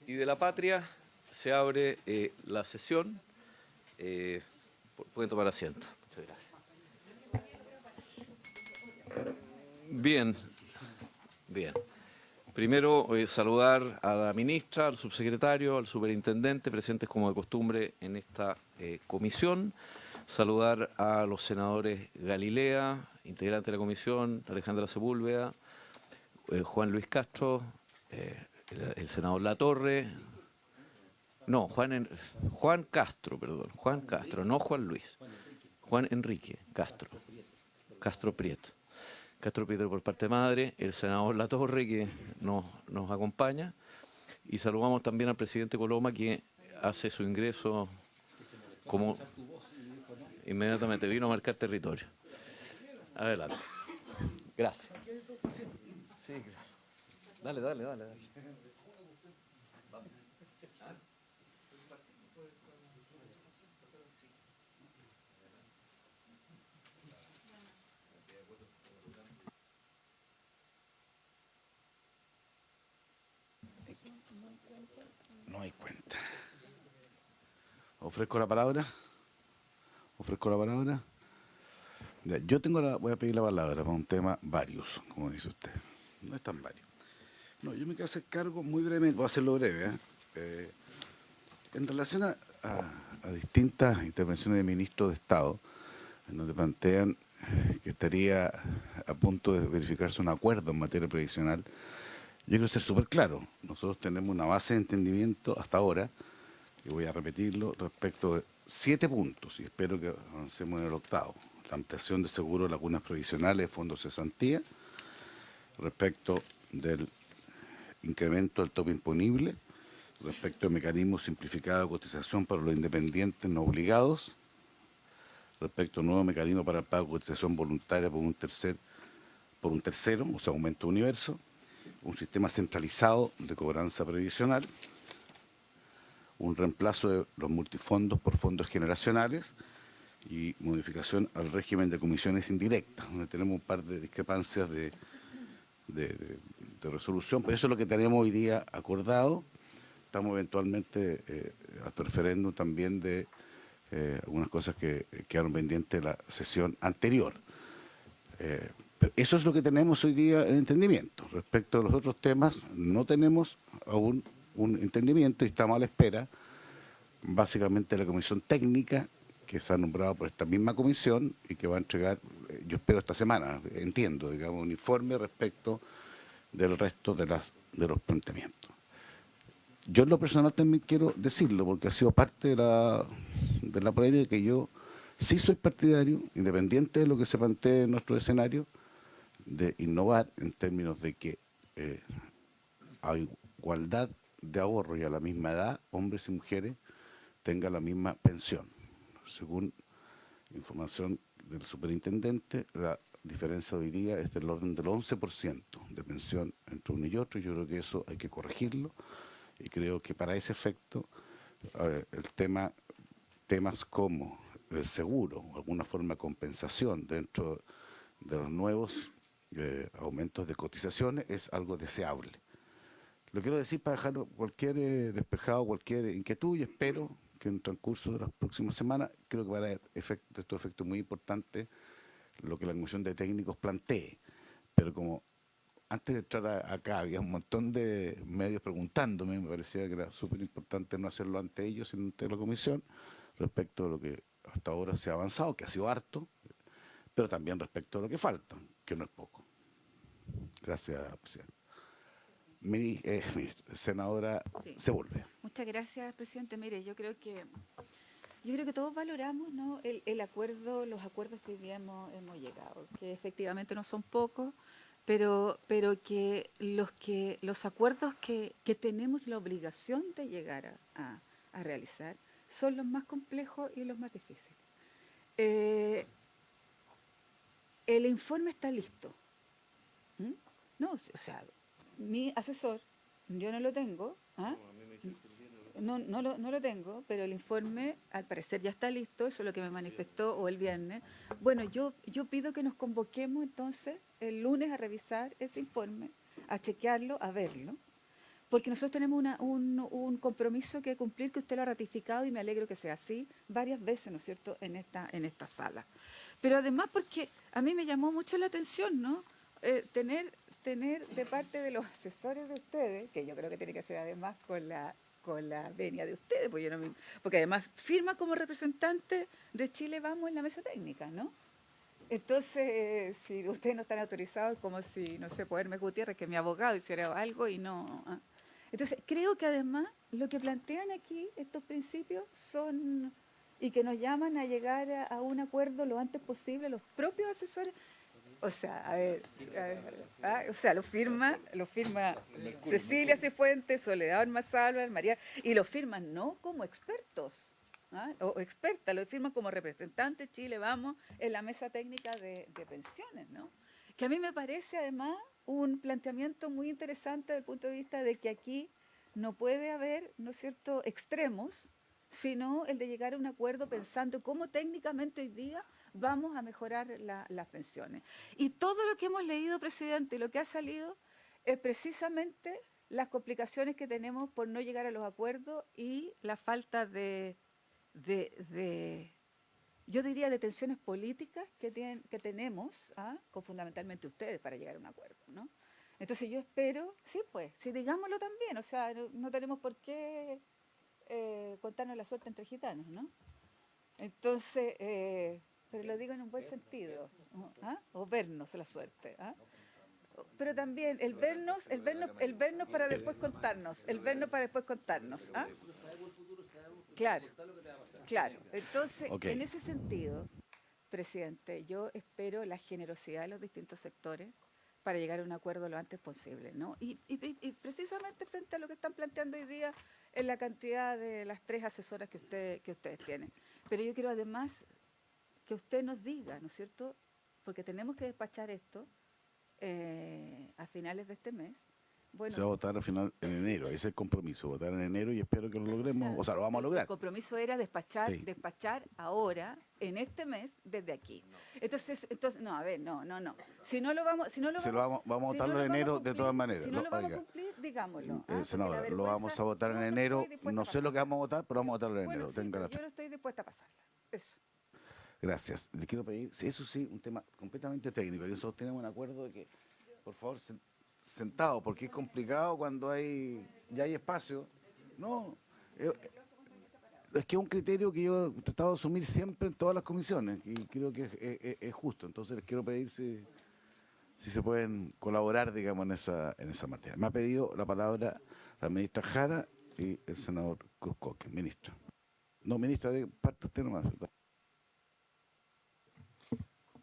y de la Patria, se abre la sesión. Pueden tomar asiento. Muchas gracias. Bien, bien. Primero, saludar a la ministra, al subsecretario, al superintendente, presentes como de costumbre en esta comisión. Saludar a los senadores Galilea, integrante de la comisión, Alejandra Sepúlveda, Juan Luis Castro, el senador Latorre. No, Juan Castro, perdón. Juan Castro, no Juan Luis. Juan Enrique Castro. Castro Prieto. Castro Prieto por parte madre, el senador Latorre que nos acompaña. Y saludamos también al presidente Coloma que hace su ingreso como inmediatamente vino a marcar territorio. Adelante. Gracias. Sí, dale. No hay cuenta. Ofrezco la palabra. Ya, voy a pedir la palabra para un tema varios, como dice usted. No es tan varios. No, yo me quiero hacer cargo muy brevemente, voy a hacerlo breve. En relación a distintas intervenciones de ministros de Estado, en donde plantean que estaría a punto de verificarse un acuerdo en materia previsional, yo quiero ser súper claro. Nosotros tenemos una base de entendimiento hasta ahora, y voy a repetirlo, respecto de 7 puntos, y espero que avancemos en el octavo. La ampliación de seguro de lagunas provisionales de fondos de cesantía, respecto del incremento del tope imponible, respecto al mecanismo simplificado de cotización para los independientes no obligados, respecto al nuevo mecanismo para el pago de cotización voluntaria por un tercero, o sea, aumento de universo, un sistema centralizado de cobranza previsional, un reemplazo de los multifondos por fondos generacionales y modificación al régimen de comisiones indirectas, donde tenemos un par de discrepancias de resolución. Pues eso es lo que tenemos hoy día acordado. Estamos eventualmente hasta el referéndum también de algunas cosas que quedaron pendientes de la sesión anterior. Pero eso es lo que tenemos hoy día en entendimiento. Respecto a los otros temas, no tenemos aún un entendimiento y estamos a la espera, básicamente, de la comisión técnica que está nombrada por esta misma comisión y que va a entregar, yo espero esta semana, entiendo, digamos, un informe respecto del resto de los planteamientos. Yo en lo personal también quiero decirlo, porque ha sido parte de la polémica, que yo sí soy partidario, independiente de lo que se plantee en nuestro escenario, de innovar en términos de que a igualdad de ahorro y a la misma edad, hombres y mujeres tengan la misma pensión. Según información del superintendente, la diferencia hoy día es del orden del 11% de pensión entre uno y otro. Yo creo que eso hay que corregirlo y creo que para ese efecto temas como el seguro o alguna forma de compensación dentro de los nuevos aumentos de cotizaciones es algo deseable. Lo quiero decir para dejar cualquier despejado, cualquier inquietud, y espero que en el transcurso de las próximas semanas, creo que va a haber estos efectos muy importantes, lo que la Comisión de Técnicos plantee. Pero como antes de entrar acá había un montón de medios preguntándome, me parecía que era súper importante no hacerlo ante ellos, sino ante la Comisión, respecto a lo que hasta ahora se ha avanzado, que ha sido harto, pero también respecto a lo que falta, que no es poco. Gracias, presidente. Senadora Sí. Sepúlveda. Muchas gracias, presidente. Mire, yo creo que todos valoramos, ¿no?, el acuerdo, los acuerdos que hoy día hemos llegado, que efectivamente no son pocos, pero que los acuerdos que tenemos la obligación de llegar a realizar son los más complejos y los más difíciles. El informe está listo. ¿Mm? No, o sea, mi asesor, yo no lo tengo, ¿ah? No lo tengo, pero el informe al parecer ya está listo, eso es lo que me manifestó o el viernes. Bueno, yo pido que nos convoquemos entonces el lunes a revisar ese informe, a chequearlo, a verlo, porque nosotros tenemos un compromiso que cumplir, que usted lo ha ratificado y me alegro que sea así varias veces, ¿no es cierto?, en esta sala. Pero además porque a mí me llamó mucho la atención, ¿no? Tener de parte de los asesores de ustedes, que yo creo que tiene que ser además con la venia de ustedes, porque, porque además firma como representante de Chile Vamos en la mesa técnica, ¿no? Entonces, si ustedes no están autorizados, como si, no sé, Hermes Gutiérrez, que es mi abogado, hiciera algo y no... ¿ah? Entonces, creo que además lo que plantean aquí, estos principios, son, y que nos llaman a llegar a un acuerdo lo antes posible, los propios asesores. O sea, o sea, lo firma Cecilia Cifuentes, Soledad Ormazábal, María, y lo firman no como expertos, ¿ah? O experta, lo firman como representantes Chile Vamos en la mesa técnica de pensiones, ¿no? Que a mí me parece además un planteamiento muy interesante desde el punto de vista de que aquí no puede haber, ¿no es cierto?, extremos, sino el de llegar a un acuerdo pensando cómo técnicamente hoy día vamos a mejorar las pensiones. Y todo lo que hemos leído, presidente, y lo que ha salido es precisamente las complicaciones que tenemos por no llegar a los acuerdos y la falta yo diría, de tensiones políticas que tenemos, ¿ah?, con fundamentalmente ustedes para llegar a un acuerdo, ¿no? Entonces yo espero, sí, pues, sí, digámoslo también, o sea, no tenemos por qué contarnos la suerte entre gitanos, ¿no? Entonces, pero lo digo en un buen sentido, ¿ah? O vernos la suerte, ¿ah? Pero también el vernos para después contarnos, el vernos para después contarnos, ¿ah? Claro, claro. Entonces, Ok. en ese sentido, presidente, yo espero la generosidad de los distintos sectores para llegar a un acuerdo lo antes posible, ¿no? Y precisamente frente a lo que están planteando hoy día en la cantidad de las 3 asesoras que ustedes tienen. Pero yo quiero además que usted nos diga, ¿no es cierto? Porque tenemos que despachar esto a finales de este mes. Bueno, Se va a votar al final en enero, ese es el compromiso, votar en enero y espero que lo logremos, o sea, lo vamos a el lograr. compromiso era despachar, Sí. despachar ahora, en este mes, desde aquí. Entonces, no, a ver, no. Si no lo vamos, Vamos a si no votarlo lo en vamos a enero de cumplir, todas maneras. si no lo vamos a Oiga, cumplir, digámoslo. Porque la senadora, lo vergüenza, vamos a votar en yo enero. estoy dispuesta No a sé lo que pasarla. vamos a votar, pero vamos a votarlo en Bueno, enero. sí, Tenga pero la yo no estoy dispuesta a pasarla. Eso. Gracias. Le quiero pedir, sí, eso sí, un tema completamente técnico. Y nosotros tenemos un acuerdo de que, por favor, sentado, porque es complicado cuando ya hay espacio. No, es que es un criterio que yo he tratado de asumir siempre en todas las comisiones y creo que es justo. Entonces les quiero pedir si se pueden colaborar, digamos, en esa materia. Me ha pedido la palabra la ministra Jara y el senador Cruzcoque. Ministro. No, ministra, de parte usted nomás.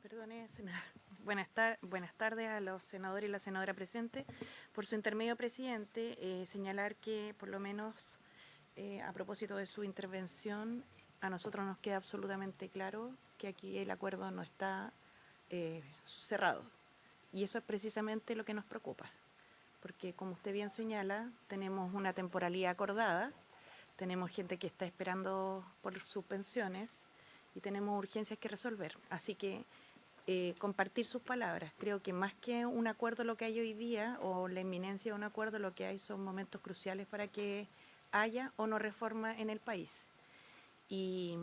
Perdone, senador. Buenas tardes a los senadores y la senadora presente. Por su intermedio, presidente, señalar que por lo menos a propósito de su intervención, a nosotros nos queda absolutamente claro que aquí el acuerdo no está cerrado. Y eso es precisamente lo que nos preocupa. Porque como usted bien señala, tenemos una temporalidad acordada, tenemos gente que está esperando por sus pensiones y tenemos urgencias que resolver. Así que compartir sus palabras. Creo que más que un acuerdo lo que hay hoy día o la inminencia de un acuerdo, lo que hay son momentos cruciales para que haya o no reforma en el país. Y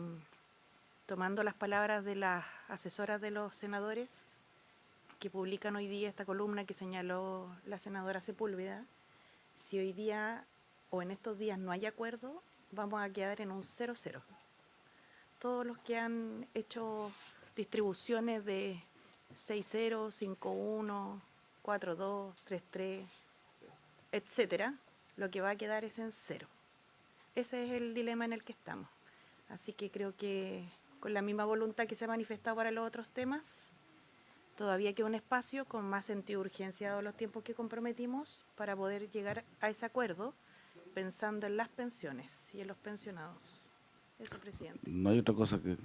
tomando las palabras de las asesoras de los senadores que publican hoy día esta columna que señaló la senadora Sepúlveda, si hoy día o en estos días no hay acuerdo, vamos a quedar en un 0-0. Todos los que han hecho distribuciones de 6-0, 5-1, 4-2, 3-3, etcétera, lo que va a quedar es en 0. Ese es el dilema en el que estamos. Así que creo que con la misma voluntad que se ha manifestado para los otros temas, todavía queda un espacio con más sentido de urgencia dado los tiempos que comprometimos para poder llegar a ese acuerdo pensando en las pensiones y en los pensionados. Eso, presidente. No hay otra cosa que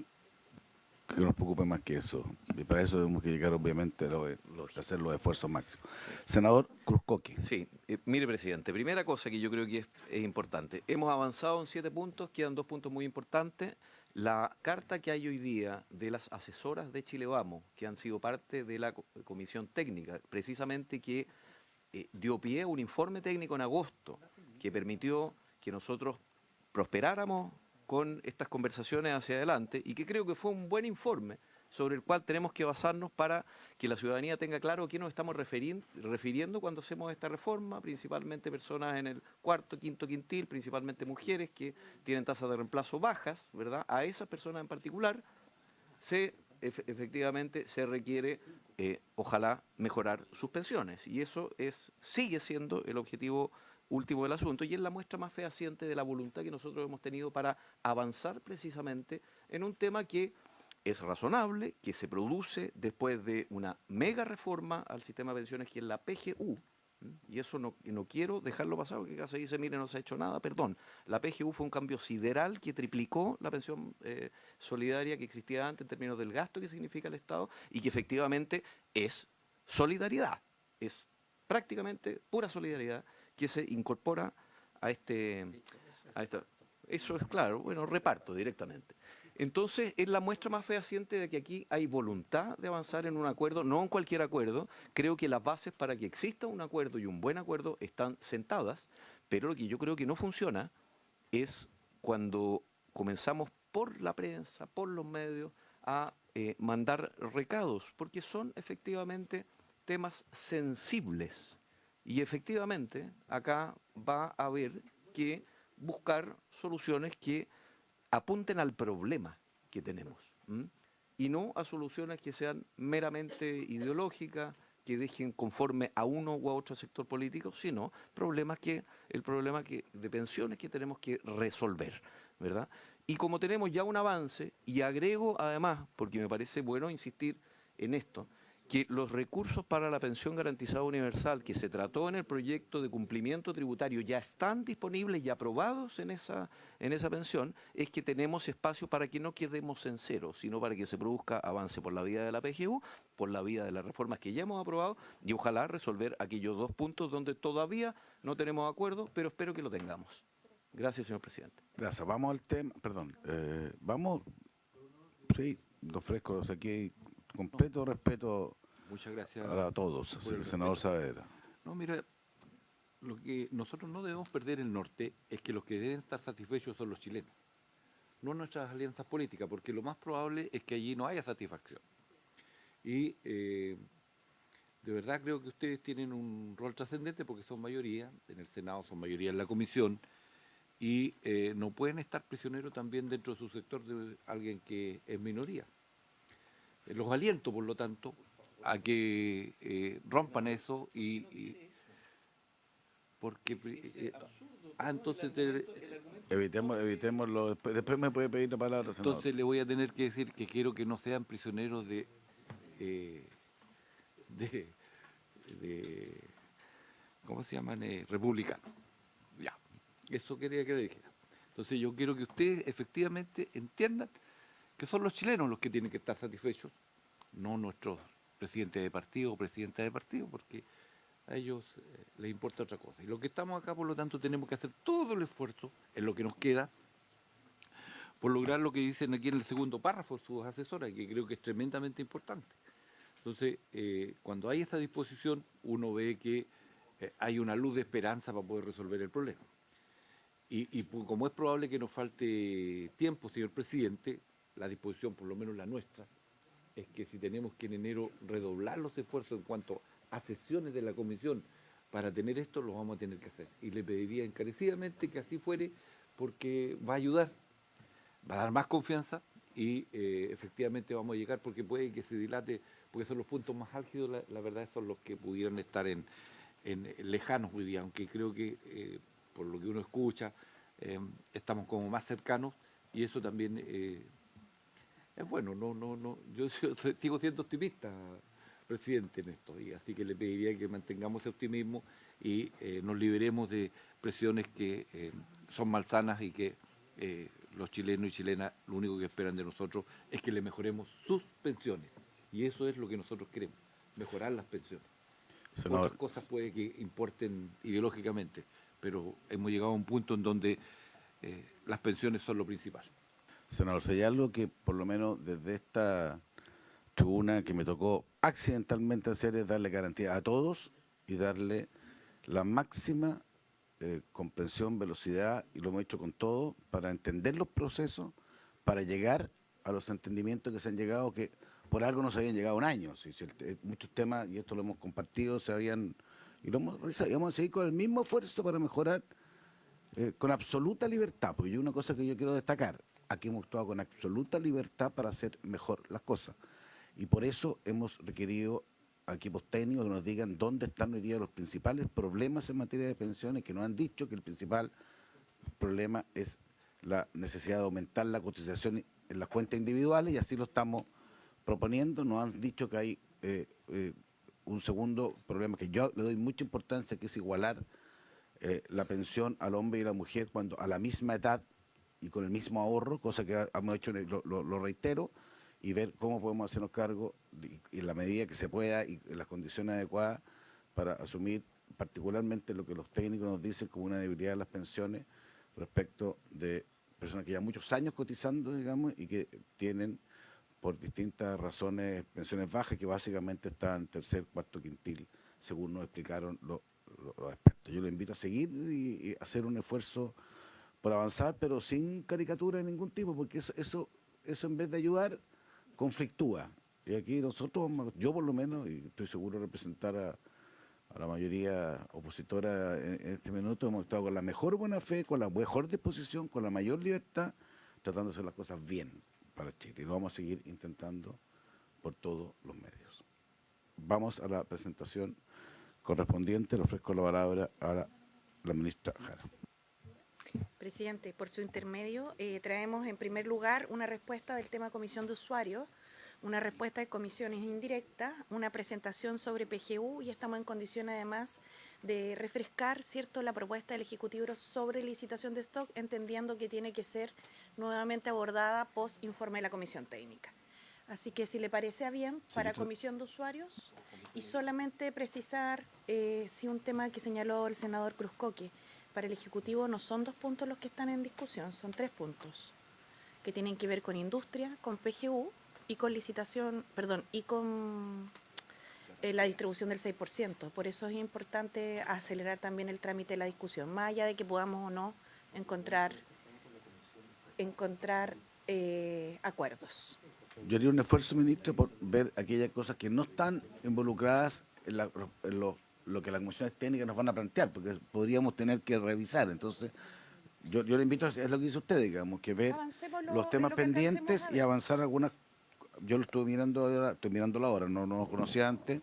nos preocupe más que eso. Y para eso tenemos que llegar, obviamente, a hacer los esfuerzos máximos. Senador Cruzcoque. Sí, mire, presidente, primera cosa que yo creo que es importante. Hemos avanzado en 7 puntos, quedan 2 puntos muy importantes. La carta que hay hoy día de las asesoras de Chile Vamos, que han sido parte de la comisión técnica, precisamente que dio pie a un informe técnico en agosto que permitió que nosotros prosperáramos con estas conversaciones hacia adelante y que creo que fue un buen informe sobre el cual tenemos que basarnos para que la ciudadanía tenga claro a qué nos estamos refiriendo cuando hacemos esta reforma, principalmente personas en el cuarto, quinto quintil, principalmente mujeres que tienen tasas de reemplazo bajas, ¿verdad? A esas personas en particular efectivamente se requiere, ojalá, mejorar sus pensiones. Y eso sigue siendo el objetivo último del asunto y es la muestra más fehaciente de la voluntad que nosotros hemos tenido para avanzar precisamente en un tema que es razonable, que se produce después de una mega reforma al sistema de pensiones que es la PGU. Y eso no quiero dejarlo pasar, porque acá se dice, mire, no se ha hecho nada, perdón. La PGU fue un cambio sideral que triplicó la pensión solidaria que existía antes en términos del gasto que significa el Estado y que efectivamente es solidaridad, es prácticamente pura solidaridad que se incorpora a eso es claro, bueno, reparto directamente. Entonces, es la muestra más fehaciente de que aquí hay voluntad de avanzar en un acuerdo, no en cualquier acuerdo. Creo que las bases para que exista un acuerdo y un buen acuerdo están sentadas, pero lo que yo creo que no funciona es cuando comenzamos por la prensa, por los medios, a mandar recados, porque son efectivamente temas sensibles. Y efectivamente, acá va a haber que buscar soluciones que apunten al problema que tenemos, y no a soluciones que sean meramente ideológicas, que dejen conforme a uno u a otro sector político, sino el problema de pensiones que tenemos que resolver, ¿verdad? Y como tenemos ya un avance, y agrego además, porque me parece bueno insistir en esto, que los recursos para la pensión garantizada universal que se trató en el proyecto de cumplimiento tributario ya están disponibles y aprobados en esa pensión, es que tenemos espacio para que no quedemos en cero, sino para que se produzca avance por la vía de la PGU, por la vía de las reformas que ya hemos aprobado y ojalá resolver aquellos dos puntos donde todavía no tenemos acuerdo, pero espero que lo tengamos. Gracias, señor presidente. Gracias. Vamos al tema, perdón, vamos, sí, don Fresco, aquí hay completo respeto Muchas gracias a todos, así por el que senador respeto. Saavedra. No, mira, lo que nosotros no debemos perder el norte es que los que deben estar satisfechos son los chilenos, no nuestras alianzas políticas, porque lo más probable es que allí no haya satisfacción. Y de verdad creo que ustedes tienen un rol trascendente porque son mayoría, en el Senado son mayoría en la comisión, y no pueden estar prisioneros también dentro de su sector de alguien que es minoría. Los aliento, por lo tanto, a que rompan eso porque entonces Evitémoslo, después me puede pedir la palabra, senador. entonces le voy a tener que decir que quiero que no sean prisioneros de ¿cómo se llaman? Republicanos. Ya, eso quería que le dijera. Entonces yo quiero que ustedes efectivamente entiendan que son los chilenos los que tienen que estar satisfechos, no nuestros presidentes de partido o presidentas de partido, porque a ellos les importa otra cosa. Y lo que estamos acá, por lo tanto, tenemos que hacer todo el esfuerzo en lo que nos queda por lograr lo que dicen aquí en el segundo párrafo sus asesoras, que creo que es tremendamente importante. Entonces, cuando hay esa disposición, uno ve que hay una luz de esperanza para poder resolver el problema. Y como es probable que nos falte tiempo, señor presidente, la disposición, por lo menos la nuestra, es que si tenemos que en enero redoblar los esfuerzos en cuanto a sesiones de la comisión para tener esto, lo vamos a tener que hacer. Y le pediría encarecidamente que así fuere, porque va a ayudar, va a dar más confianza y efectivamente vamos a llegar, porque puede que se dilate, porque son los puntos más álgidos, la verdad son los que pudieron estar en lejanos hoy día, aunque creo que por lo que uno escucha, estamos como más cercanos y eso también es bueno. Yo sigo siendo optimista, presidente, en esto, y así que le pediría que mantengamos ese optimismo y nos liberemos de presiones que son malsanas y que los chilenos y chilenas lo único que esperan de nosotros es que le mejoremos sus pensiones, y eso es lo que nosotros queremos, mejorar las pensiones. Senador, Otras cosas puede que importen ideológicamente, pero hemos llegado a un punto en donde las pensiones son lo principal. senador, si hay algo que por lo menos desde esta tribuna que me tocó accidentalmente hacer es darle garantía a todos y darle la máxima comprensión, velocidad, y lo hemos hecho con todo, para entender los procesos, para llegar a los entendimientos que se han llegado, que por algo no se habían llegado en años. Muchos temas, y esto lo hemos compartido, se habían, y lo hemos realizado, y vamos a seguir con el mismo esfuerzo para mejorar con absoluta libertad, porque yo una cosa que yo quiero destacar, aquí hemos actuado con absoluta libertad para hacer mejor las cosas. Y por eso hemos requerido a equipos técnicos que nos digan dónde están hoy día los principales problemas en materia de pensiones, que nos han dicho que el principal problema es la necesidad de aumentar la cotización en las cuentas individuales, y así lo estamos proponiendo. Nos han dicho que hay un segundo problema que yo le doy mucha importancia, que es igualar la pensión al hombre y a la mujer cuando a la misma edad y con el mismo ahorro, cosa que hemos hecho, lo reitero, y ver cómo podemos hacernos cargo en la medida que se pueda y en las condiciones adecuadas para asumir particularmente lo que los técnicos nos dicen como una debilidad de las pensiones respecto de personas que llevan muchos años cotizando, digamos, y que tienen por distintas razones pensiones bajas, que básicamente están en tercer, cuarto quintil, según nos explicaron los expertos. Yo les invito a seguir y hacer un esfuerzo por avanzar, pero sin caricatura de ningún tipo, porque eso en vez de ayudar, conflictúa. Y aquí nosotros, yo por lo menos, y estoy seguro de representar a la mayoría opositora en este minuto, hemos estado con la mejor buena fe, con la mejor disposición, con la mayor libertad, tratando de hacer las cosas bien para Chile. Y lo vamos a seguir intentando por todos los medios. Vamos a la presentación correspondiente. Le ofrezco la palabra a la ministra Jara. Presidente, por su intermedio, traemos en primer lugar una respuesta del tema comisión de usuarios, una respuesta de comisiones indirectas, una presentación sobre PGU, y estamos en condición además de refrescar, ¿cierto?, la propuesta del Ejecutivo sobre licitación de stock, entendiendo que tiene que ser nuevamente abordada post informe de la Comisión Técnica. Así que si le parece bien, para comisión de usuarios, y solamente precisar si un tema que señaló el senador Cruzcoque, para el Ejecutivo no son 2 puntos los que están en discusión, son 3 puntos, que tienen que ver con industria, con PGU y con licitación, perdón, y con la distribución del 6%. Por eso es importante acelerar también el trámite de la discusión, más allá de que podamos o no encontrar acuerdos. Yo haría un esfuerzo, ministra, por ver aquellas cosas que no están involucradas en lo que las comisiones técnicas nos van a plantear, porque podríamos tener que revisar. Entonces, yo le invito a hacer lo que dice usted, digamos, que ver los temas pendientes y avanzar algunas. Yo lo estuve mirando ahora, estoy mirándolo ahora, no lo conocía antes,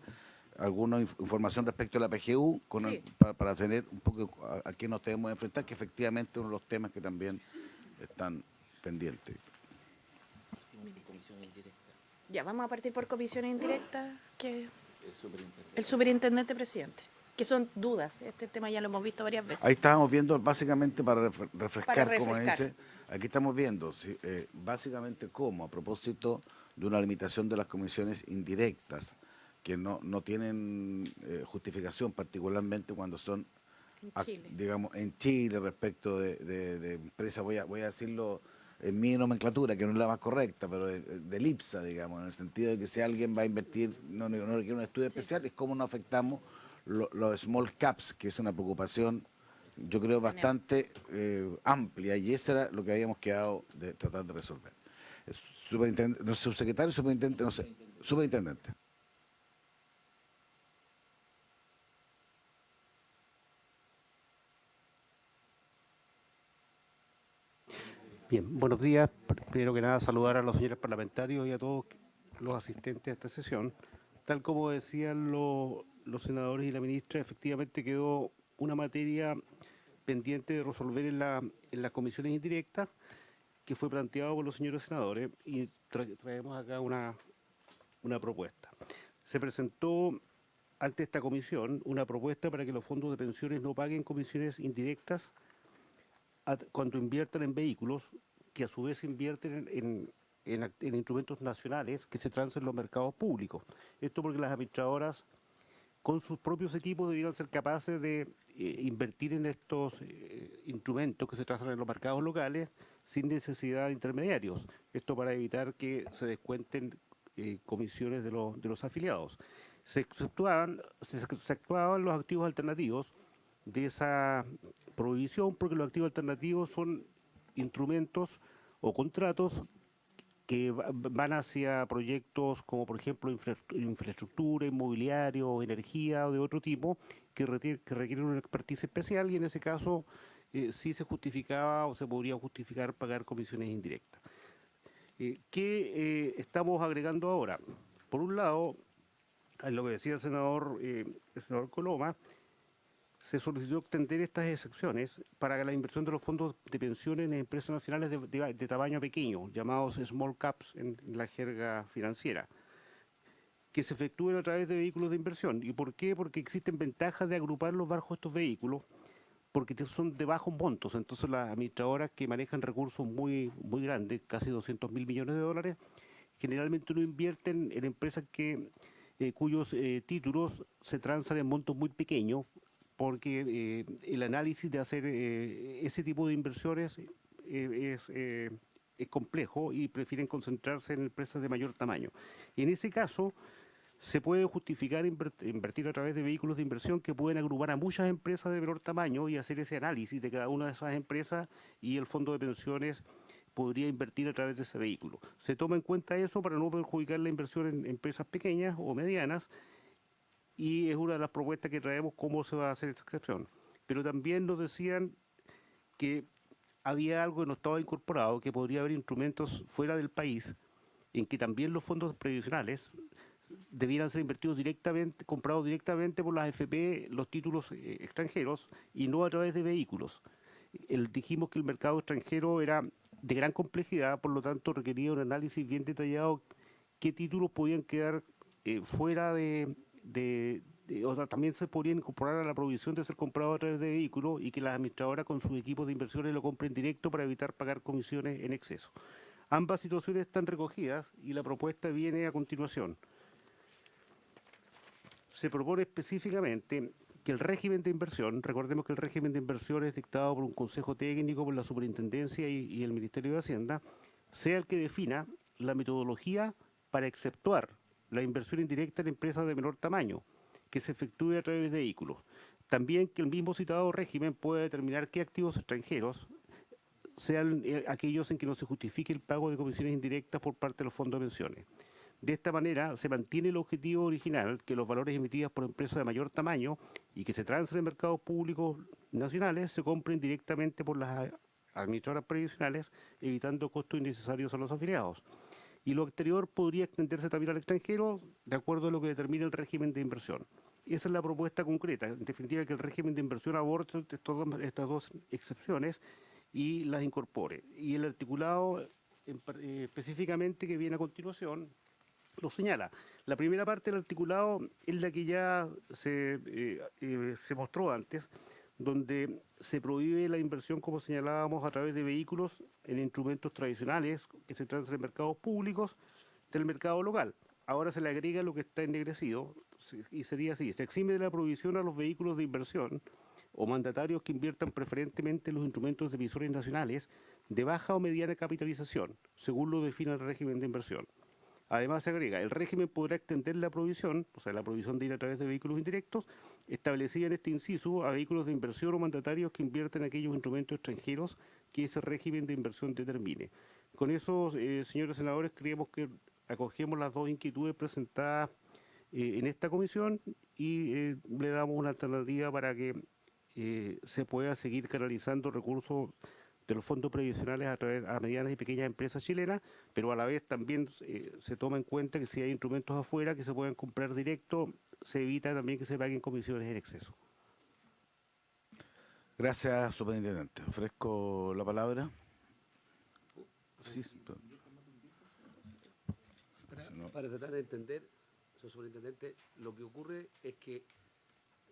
alguna información respecto a la PGU, Sí. para tener un poco a qué nos debemos enfrentar, que efectivamente es uno de los temas que también están pendientes. Ya, vamos a partir por comisiones indirectas, que el superintendente presidente, que son dudas. Este tema ya lo hemos visto varias veces. Ahí estábamos viendo básicamente para refrescar, como refrescar. dice, aquí estamos viendo básicamente cómo, a propósito de una limitación de las comisiones indirectas, que no tienen justificación, particularmente cuando son, Chile. digamos, en Chile respecto de empresas, voy a decirlo en mi nomenclatura, que no es la más correcta, pero de IPSA, digamos, en el sentido de que si alguien va a invertir, no requiere un estudio especial, es cómo no afectamos los small caps, que es una preocupación, yo creo, bastante amplia, y eso era lo que habíamos quedado de tratar de resolver. Superintendente, no sé, subsecretario, superintendente, no sé, superintendente. Bien, buenos días. Primero que nada, saludar a los señores parlamentarios y a todos los asistentes a esta sesión. Tal como decían los senadores y la ministra, efectivamente quedó una materia pendiente de resolver en las comisiones indirectas, que fue planteado por los señores senadores, y traemos acá una propuesta. Se presentó ante esta comisión una propuesta para que los fondos de pensiones no paguen comisiones indirectas cuando inviertan en vehículos, que a su vez invierten en instrumentos nacionales que se transan en los mercados públicos. Esto porque las administradoras, con sus propios equipos, debieran ser capaces de invertir en estos instrumentos que se transan en los mercados locales sin necesidad de intermediarios. Esto para evitar que se descuenten comisiones de los afiliados. Se actuaban los activos alternativos, de esa prohibición, porque los activos alternativos son instrumentos o contratos que van hacia proyectos como, por ejemplo, infraestructura, inmobiliario, energía o de otro tipo, que requieren una expertise especial, y en ese caso sí se justificaba o se podría justificar pagar comisiones indirectas. ¿Qué estamos agregando ahora? Por un lado, a lo que decía el senador Coloma, se solicitó extender estas excepciones para la inversión de los fondos de pensiones en empresas nacionales de tamaño pequeño, llamados small caps en la jerga financiera, que se efectúen a través de vehículos de inversión. ¿Y por qué? Porque existen ventajas de agruparlos bajo estos vehículos, porque son de bajos montos. Entonces las administradoras que manejan recursos muy grandes, casi 200.000 millones de dólares, generalmente no invierten en empresas cuyos títulos se transan en montos muy pequeños, porque el análisis de hacer ese tipo de inversiones es complejo y prefieren concentrarse en empresas de mayor tamaño. En ese caso, se puede justificar invertir a través de vehículos de inversión que pueden agrupar a muchas empresas de menor tamaño y hacer ese análisis de cada una de esas empresas, y el fondo de pensiones podría invertir a través de ese vehículo. Se toma en cuenta eso para no perjudicar la inversión en empresas pequeñas o medianas, y es una de las propuestas que traemos cómo se va a hacer esa excepción. Pero también nos decían que había algo que no estaba incorporado, que podría haber instrumentos fuera del país en que también los fondos previsionales debieran ser invertidos directamente, comprados directamente por las AFP, los títulos extranjeros, y no a través de vehículos. Dijimos que el mercado extranjero era de gran complejidad, por lo tanto requería un análisis bien detallado qué títulos podían quedar fuera o sea, también se podrían incorporar a la provisión de ser comprados a través de vehículos, y que las administradoras con sus equipos de inversiones lo compren directo para evitar pagar comisiones en exceso. Ambas situaciones están recogidas y la propuesta viene a continuación. Se propone específicamente que el régimen de inversión, recordemos que el régimen de inversión es dictado por un consejo técnico, por la superintendencia y el Ministerio de Hacienda, sea el que defina la metodología para exceptuar la inversión indirecta en empresas de menor tamaño, que se efectúe a través de vehículos. También que el mismo citado régimen pueda determinar qué activos extranjeros sean aquellos en que no se justifique el pago de comisiones indirectas por parte de los fondos de pensiones. De esta manera se mantiene el objetivo original, que los valores emitidos por empresas de mayor tamaño y que se transen en mercados públicos nacionales se compren directamente por las administradoras previsionales, evitando costos innecesarios a los afiliados. Y lo anterior podría extenderse también al extranjero, de acuerdo a lo que determina el régimen de inversión. Esa es la propuesta concreta. En definitiva, que el régimen de inversión aborde estas dos excepciones y las incorpore. Y el articulado específicamente que viene a continuación lo señala. La primera parte del articulado es la que ya se mostró antes, donde se prohíbe la inversión, como señalábamos, a través de vehículos en instrumentos tradicionales que se transan en mercados públicos del mercado local. Ahora se le agrega lo que está ennegrecido, y sería así: se exime de la prohibición a los vehículos de inversión o mandatarios que inviertan preferentemente en los instrumentos de emisores nacionales de baja o mediana capitalización, según lo define el régimen de inversión. Además se agrega: el régimen podrá extender la prohibición, o sea, la prohibición de ir a través de vehículos indirectos, establecida en este inciso, a vehículos de inversión o mandatarios que invierten en aquellos instrumentos extranjeros que ese régimen de inversión determine. Con eso, señores senadores, creemos que acogemos las dos inquietudes presentadas en esta comisión, y le damos una alternativa para que se pueda seguir canalizando recursos de los fondos previsionales a medianas y pequeñas empresas chilenas, pero a la vez también se toma en cuenta que si hay instrumentos afuera que se pueden comprar directo, se evita también que se paguen comisiones en exceso. Gracias, superintendente. Ofrezco la palabra. Sí, para tratar de entender, señor superintendente, lo que ocurre es que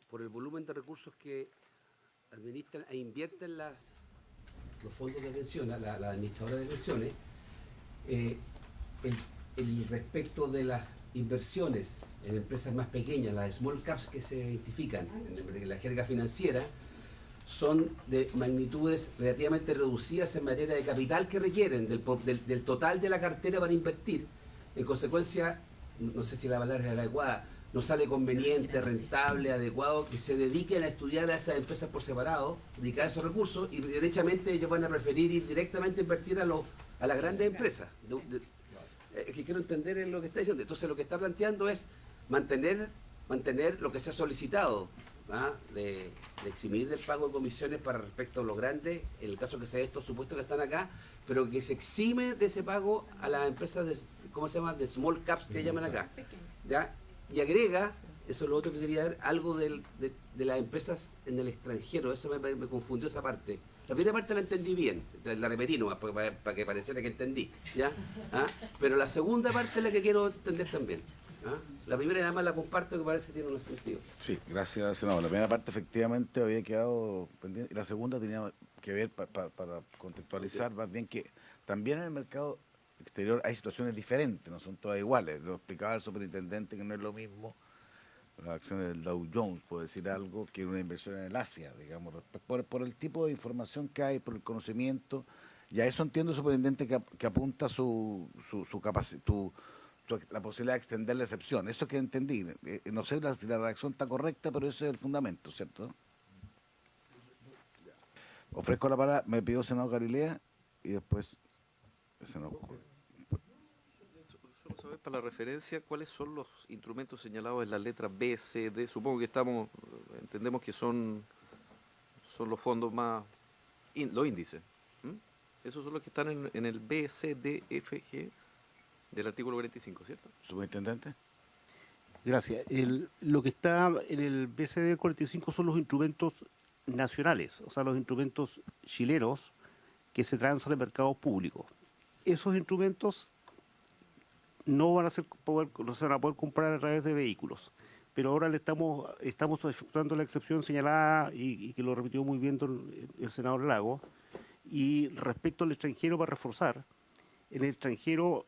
por el volumen de recursos que administran e invierten los fondos de pensiones, la administradora de pensiones, el respecto de las inversiones en empresas más pequeñas, las small caps que se identifican en la jerga financiera, son de magnitudes relativamente reducidas en materia de capital que requieren del total de la cartera para invertir. En consecuencia, no sé si la palabra es adecuada, no sale conveniente, rentable, adecuado, que se dediquen a estudiar a esas empresas por separado, dedicar esos recursos, y derechamente ellos van a preferir ir directamente a invertir a las grandes empresas. Es que quiero entender en lo que está diciendo. Entonces lo que está planteando es mantener lo que se ha solicitado, ¿ah? de eximir del pago de comisiones para respecto a los grandes, en el caso que sea estos supuestos que están acá, pero que se exime de ese pago a las empresas de, ¿cómo se llama?, de small caps que llaman acá, ¿ya? Y agrega, eso es lo otro que quería ver, algo de las empresas en el extranjero. Eso me confundió esa parte. La primera parte la entendí bien, la repetí nomás para que pareciera que entendí, ¿ya? ¿Ah? Pero la segunda parte es la que quiero entender también. ¿Ah? La primera nada más la comparto, que parece que tiene un sentido. Sí, gracias, senador. La primera parte efectivamente había quedado pendiente y la segunda tenía que ver para contextualizar más bien que también en el mercado exterior hay situaciones diferentes, no son todas iguales. Lo explicaba el superintendente que no es lo mismo las acciones del Dow Jones, puedo decir algo, que una inversión en el Asia, digamos, por el tipo de información que hay, por el conocimiento. Y a eso entiendo, superintendente, que apunta su capacidad, la posibilidad de extender la excepción. Eso que entendí. No sé si la redacción está correcta, pero ese es el fundamento, ¿cierto? Ofrezco la palabra, me pidió el senador Galilea y después el senador. Solo saber para la referencia cuáles son los instrumentos señalados en la letra B, C, D. Supongo que entendemos que son los fondos más, los índices. ¿M? Esos son los que están en el B, C, D, F, G del artículo 45, ¿cierto? Superintendente. Gracias. Lo que está en el BCD 45 son los instrumentos nacionales, o sea, los instrumentos chilenos que se transan en mercados públicos. Esos instrumentos no se van a poder comprar a través de vehículos, pero ahora estamos efectuando la excepción señalada y que lo repitió muy bien el senador Lago. Y respecto al extranjero, para reforzar, en el extranjero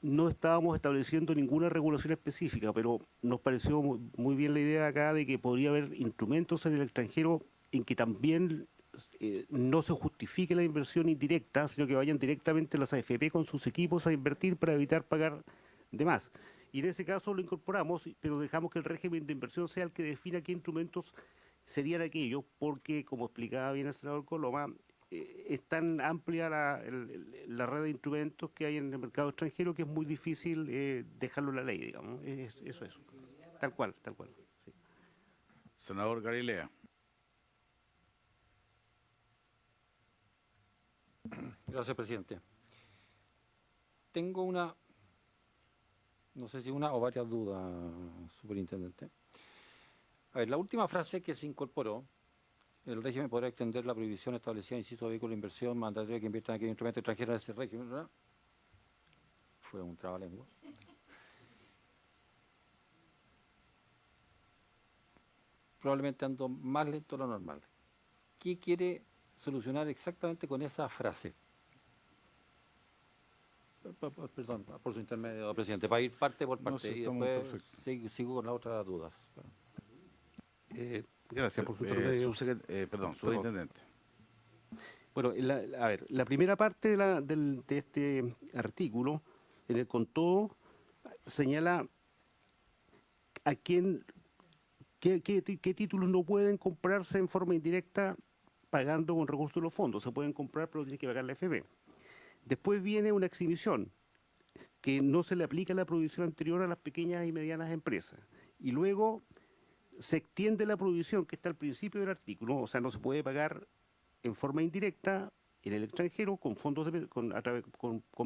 no estábamos estableciendo ninguna regulación específica, pero nos pareció muy bien la idea acá de que podría haber instrumentos en el extranjero en que también no se justifique la inversión indirecta, sino que vayan directamente las AFP con sus equipos a invertir para evitar pagar de más. Y en ese caso lo incorporamos, pero dejamos que el régimen de inversión sea el que defina qué instrumentos serían aquellos, porque, como explicaba bien el senador Coloma, es tan amplia la red de instrumentos que hay en el mercado extranjero que es muy difícil dejarlo en la ley, digamos. Eso es. Tal cual. Sí. Senador Galilea. Gracias, presidente. Tengo no sé si una o varias dudas, superintendente. A ver, la última frase que se incorporó: el régimen podrá extender la prohibición establecida en inciso de vehículo de inversión, mandatoria que inviertan en aquellos instrumentos extranjeros de ese régimen, ¿verdad? Fue un trabalengua. Probablemente ando más lento de lo normal. ¿Qué quiere solucionar exactamente con esa frase? Perdón, por su intermedio, presidente, para ir parte por parte, No, sí, y después sigo con las otras dudas. Gracias por su intermedio. Superintendente. Bueno, a ver, la primera parte de este artículo, en el con todo, señala a qué títulos no pueden comprarse en forma indirecta pagando con recursos de los fondos. Se pueden comprar, pero tiene que pagar la FP. Después viene una exhibición, que no se le aplica la prohibición anterior a las pequeñas y medianas empresas. Y luego se extiende la prohibición que está al principio del artículo, o sea, no se puede pagar en forma indirecta en el extranjero con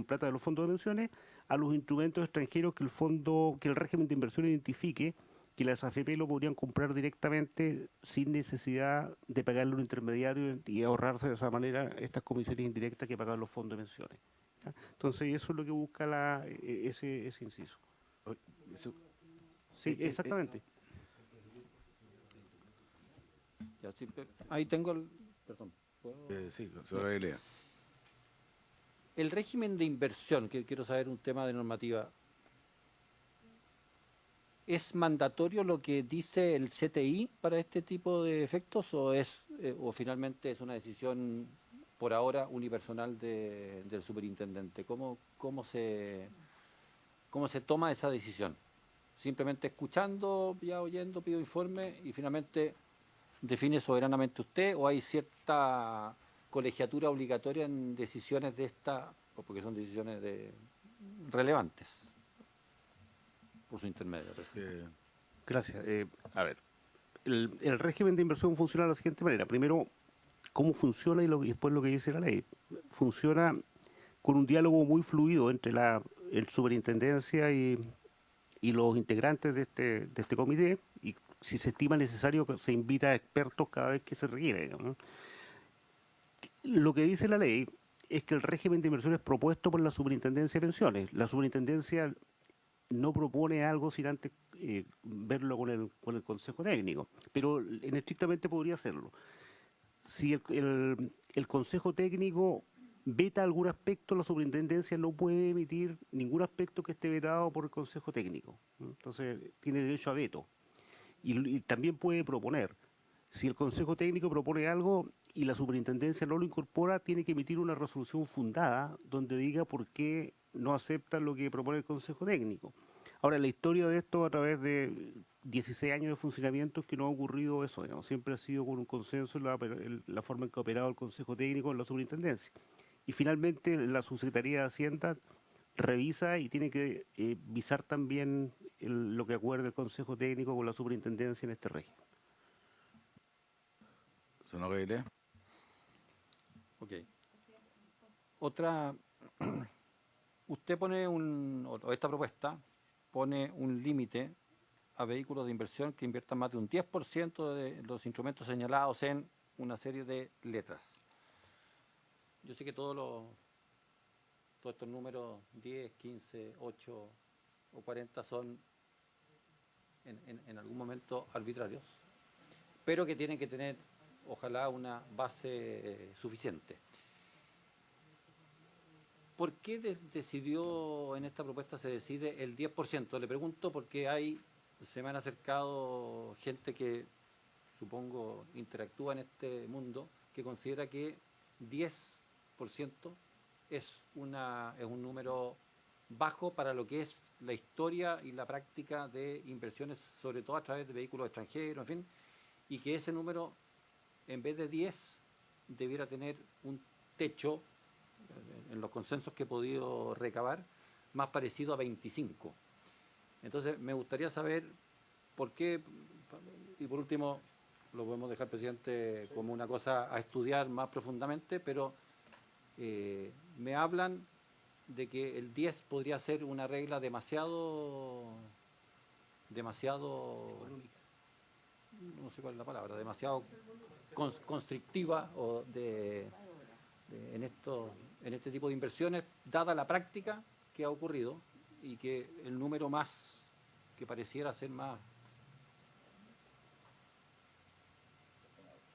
plata de los fondos de pensiones a los instrumentos extranjeros que el régimen de inversión identifique, que las AFP lo podrían comprar directamente sin necesidad de pagarle un intermediario y ahorrarse de esa manera estas comisiones indirectas que pagan los fondos de pensiones. ¿Ya? Entonces eso es lo que busca ese inciso. Sí, exactamente. Ya, sí, ahí tengo perdón. Sí, señor Galilea. El régimen de inversión, que quiero saber un tema de normativa, ¿es mandatorio lo que dice el CTI para este tipo de efectos o finalmente es una decisión por ahora unipersonal del superintendente? ¿Cómo se toma esa decisión? simplemente escuchando, ya oyendo, pido informe y finalmente define soberanamente usted, o hay cierta colegiatura obligatoria en decisiones de esta, porque son decisiones relevantes, por su intermedio. Gracias. A ver, el régimen de inversión funciona de la siguiente manera. Primero, cómo funciona y después lo que dice la ley. Funciona con un diálogo muy fluido entre la superintendencia y los integrantes de este comité, y si se estima necesario se invita a expertos cada vez que se requiere, ¿no? Lo que dice la ley es que el régimen de inversión es propuesto por la Superintendencia de Pensiones. La Superintendencia no propone algo sin antes verlo con el Consejo Técnico, pero estrictamente podría hacerlo. Si el Consejo Técnico veta algún aspecto, la Superintendencia no puede emitir ningún aspecto que esté vetado por el Consejo Técnico. Entonces, tiene derecho a veto. Y también puede proponer. Si el Consejo Técnico propone algo y la Superintendencia no lo incorpora, tiene que emitir una resolución fundada donde diga por qué no acepta lo que propone el Consejo Técnico. Ahora, la historia de esto a través de 16 años de funcionamiento es que no ha ocurrido eso, digamos. Siempre ha sido con un consenso la forma en que ha operado el Consejo Técnico en la Superintendencia. Y finalmente la Subsecretaría de Hacienda revisa y tiene que visar también lo que acuerde el Consejo Técnico con la Superintendencia en este régimen. Senador Aguilera. Ok. Otra, usted pone esta propuesta pone un límite a vehículos de inversión que inviertan más de un 10% de los instrumentos señalados en una serie de letras. Yo sé que todos estos números 10, 15, 8 o 40 son en algún momento arbitrarios, pero que tienen que tener, ojalá, una base suficiente. ¿Por qué decidió en esta propuesta se decide el 10%? Le pregunto porque se me han acercado gente que supongo interactúa en este mundo, que considera que 10% es un número bajo para lo que es la historia y la práctica de inversiones, sobre todo a través de vehículos extranjeros, en fin, y que ese número, en vez de 10, debiera tener un techo, en los consensos que he podido recabar, más parecido a 25. Entonces, me gustaría saber por qué, y por último, lo podemos dejar, presidente, como una cosa a estudiar más profundamente, pero me hablan de que el 10 podría ser una regla demasiado, no sé cuál es la palabra, demasiado constrictiva o en este tipo de inversiones, dada la práctica que ha ocurrido y que el número más que pareciera ser más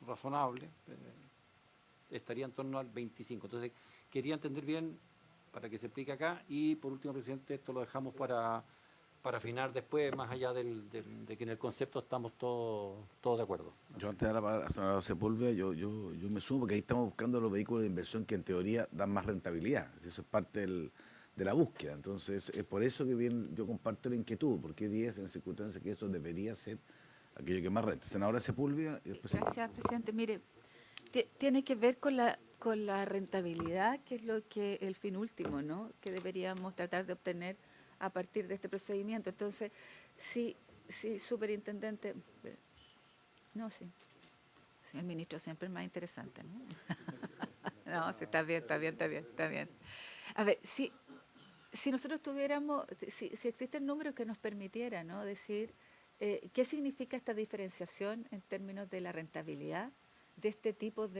razonable estaría en torno al 25. Entonces, quería entender bien para que se explique acá y, por último, presidente, esto lo dejamos para afinar después, más allá de que en el concepto estamos todos de acuerdo. Yo antes de dar la palabra a la senadora Sepúlveda, yo me sumo porque ahí estamos buscando los vehículos de inversión que en teoría dan más rentabilidad. Eso es parte de la búsqueda. Entonces, es por eso que bien yo comparto la inquietud, porque 10 en circunstancias que eso debería ser aquello que más renta. Senadora Sepúlveda y después... Gracias, presidente. Mire, tiene que ver con la rentabilidad, que es el fin último, ¿no?, que deberíamos tratar de obtener a partir de este procedimiento. Entonces, sí, superintendente, no, sí, el ministro siempre es más interesante, ¿no? No, sí, está bien. A ver, si nosotros tuviéramos, si existen números que nos permitieran, ¿no?, decir qué significa esta diferenciación en términos de la rentabilidad de este tipo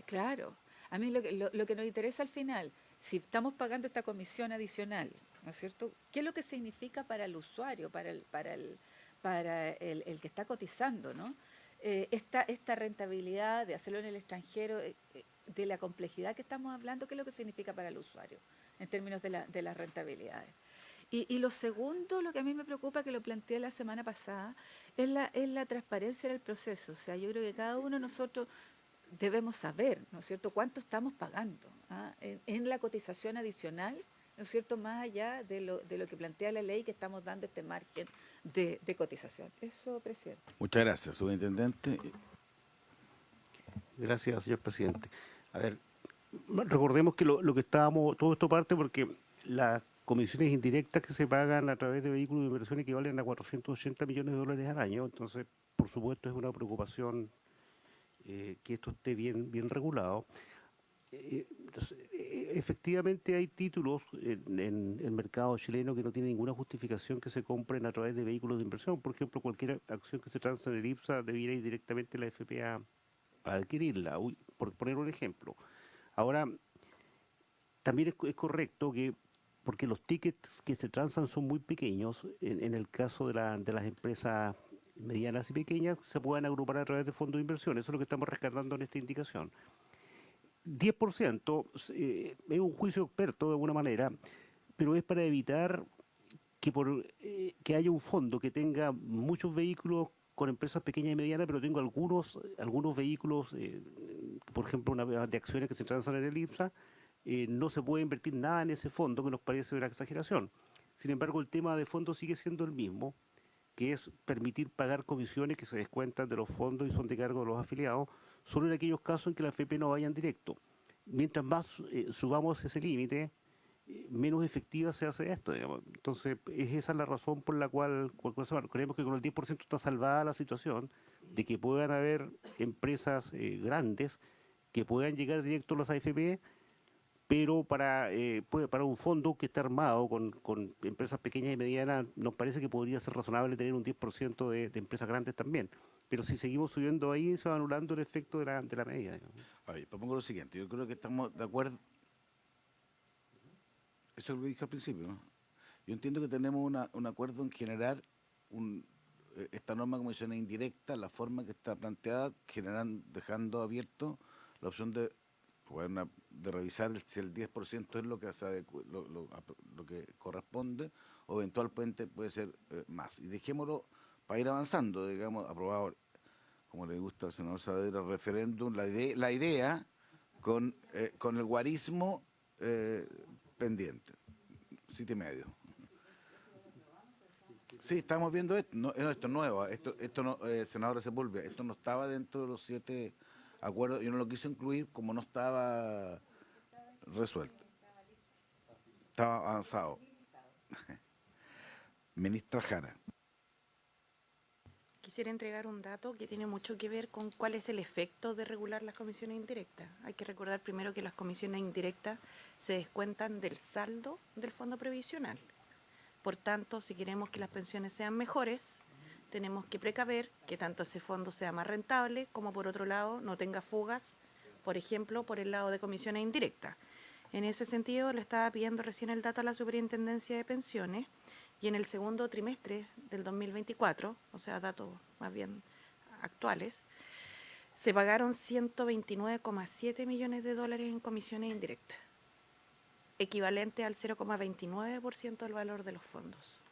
claro, a mí lo que nos interesa al final, si estamos pagando esta comisión adicional, ¿no es cierto?, ¿qué es lo que significa para el usuario, para el que está cotizando, ¿no? Esta rentabilidad de hacerlo en el extranjero, de la complejidad que estamos hablando, ¿qué es lo que significa para el usuario en términos de las rentabilidades? Y lo segundo, lo que a mí me preocupa, que lo planteé la semana pasada, es la transparencia del proceso. O sea, yo creo que cada uno de nosotros debemos saber, ¿no es cierto?, cuánto estamos pagando en la cotización adicional ¿no es cierto?, más allá de lo que plantea la ley, que estamos dando este margen de cotización. Eso, presidente. Muchas gracias, subintendente. Gracias, señor presidente. A ver, recordemos que lo que estábamos, todo esto parte porque las comisiones indirectas que se pagan a través de vehículos de inversión equivalen a 480 millones de dólares al año. Entonces, por supuesto, es una preocupación que esto esté bien regulado. Efectivamente hay títulos en el mercado chileno que no tienen ninguna justificación que se compren a través de vehículos de inversión. Por ejemplo, cualquier acción que se transa en el IPSA debiera ir directamente a la FP a adquirirla, por poner un ejemplo. Ahora, también es correcto que, porque los tickets que se transan son muy pequeños, en el caso de las empresas medianas y pequeñas, se puedan agrupar a través de fondos de inversión. Eso es lo que estamos rescatando en esta indicación. 10% es un juicio experto de alguna manera, pero es para evitar que haya un fondo que tenga muchos vehículos con empresas pequeñas y medianas, pero tengo algunos vehículos, por ejemplo, de acciones que se transan en el IPSA, no se puede invertir nada en ese fondo, que nos parece una exageración. Sin embargo, el tema de fondo sigue siendo el mismo, que es permitir pagar comisiones que se descuentan de los fondos y son de cargo de los afiliados, solo en aquellos casos en que la AFP no vayan directo. Mientras más subamos ese límite, menos efectiva se hace esto, digamos. Entonces, esa es la razón por la cual creemos que con el 10% está salvada la situación de que puedan haber empresas grandes que puedan llegar directo a las AFP, pero para un fondo que está armado con empresas pequeñas y medianas, nos parece que podría ser razonable tener un 10% de empresas grandes también. Pero si seguimos subiendo ahí, se va anulando el efecto de la medida, digamos. A ver, propongo lo siguiente, yo creo que estamos de acuerdo. Eso es lo que dije al principio, ¿no? Yo entiendo que tenemos un acuerdo en generar esta norma de comisiones indirectas, la forma que está planteada, dejando abierto la opción de revisar si el 10% es lo que lo que corresponde, o eventualmente puede ser más. Y dejémoslo para ir avanzando, digamos, aprobado, como le gusta al senador Saavedra, referéndum, la idea con el guarismo pendiente, 7,5. Sí, estamos viendo esto. No, esto es nuevo. Esto no, senadora Sepúlveda, esto no estaba dentro de los 7 acuerdos. Yo no lo quise incluir como no estaba resuelto. Estaba avanzado. Ministra Jara. Quisiera entregar un dato que tiene mucho que ver con cuál es el efecto de regular las comisiones indirectas. Hay que recordar primero que las comisiones indirectas se descuentan del saldo del fondo previsional. Por tanto, si queremos que las pensiones sean mejores, tenemos que precaver que tanto ese fondo sea más rentable, como por otro lado no tenga fugas, por ejemplo, por el lado de comisiones indirectas. En ese sentido, le estaba pidiendo recién el dato a la Superintendencia de Pensiones, y en el segundo trimestre del 2024, o sea, datos más bien actuales, se pagaron 129,7 millones de dólares en comisiones indirectas, equivalente al 0,29% del valor de los fondos.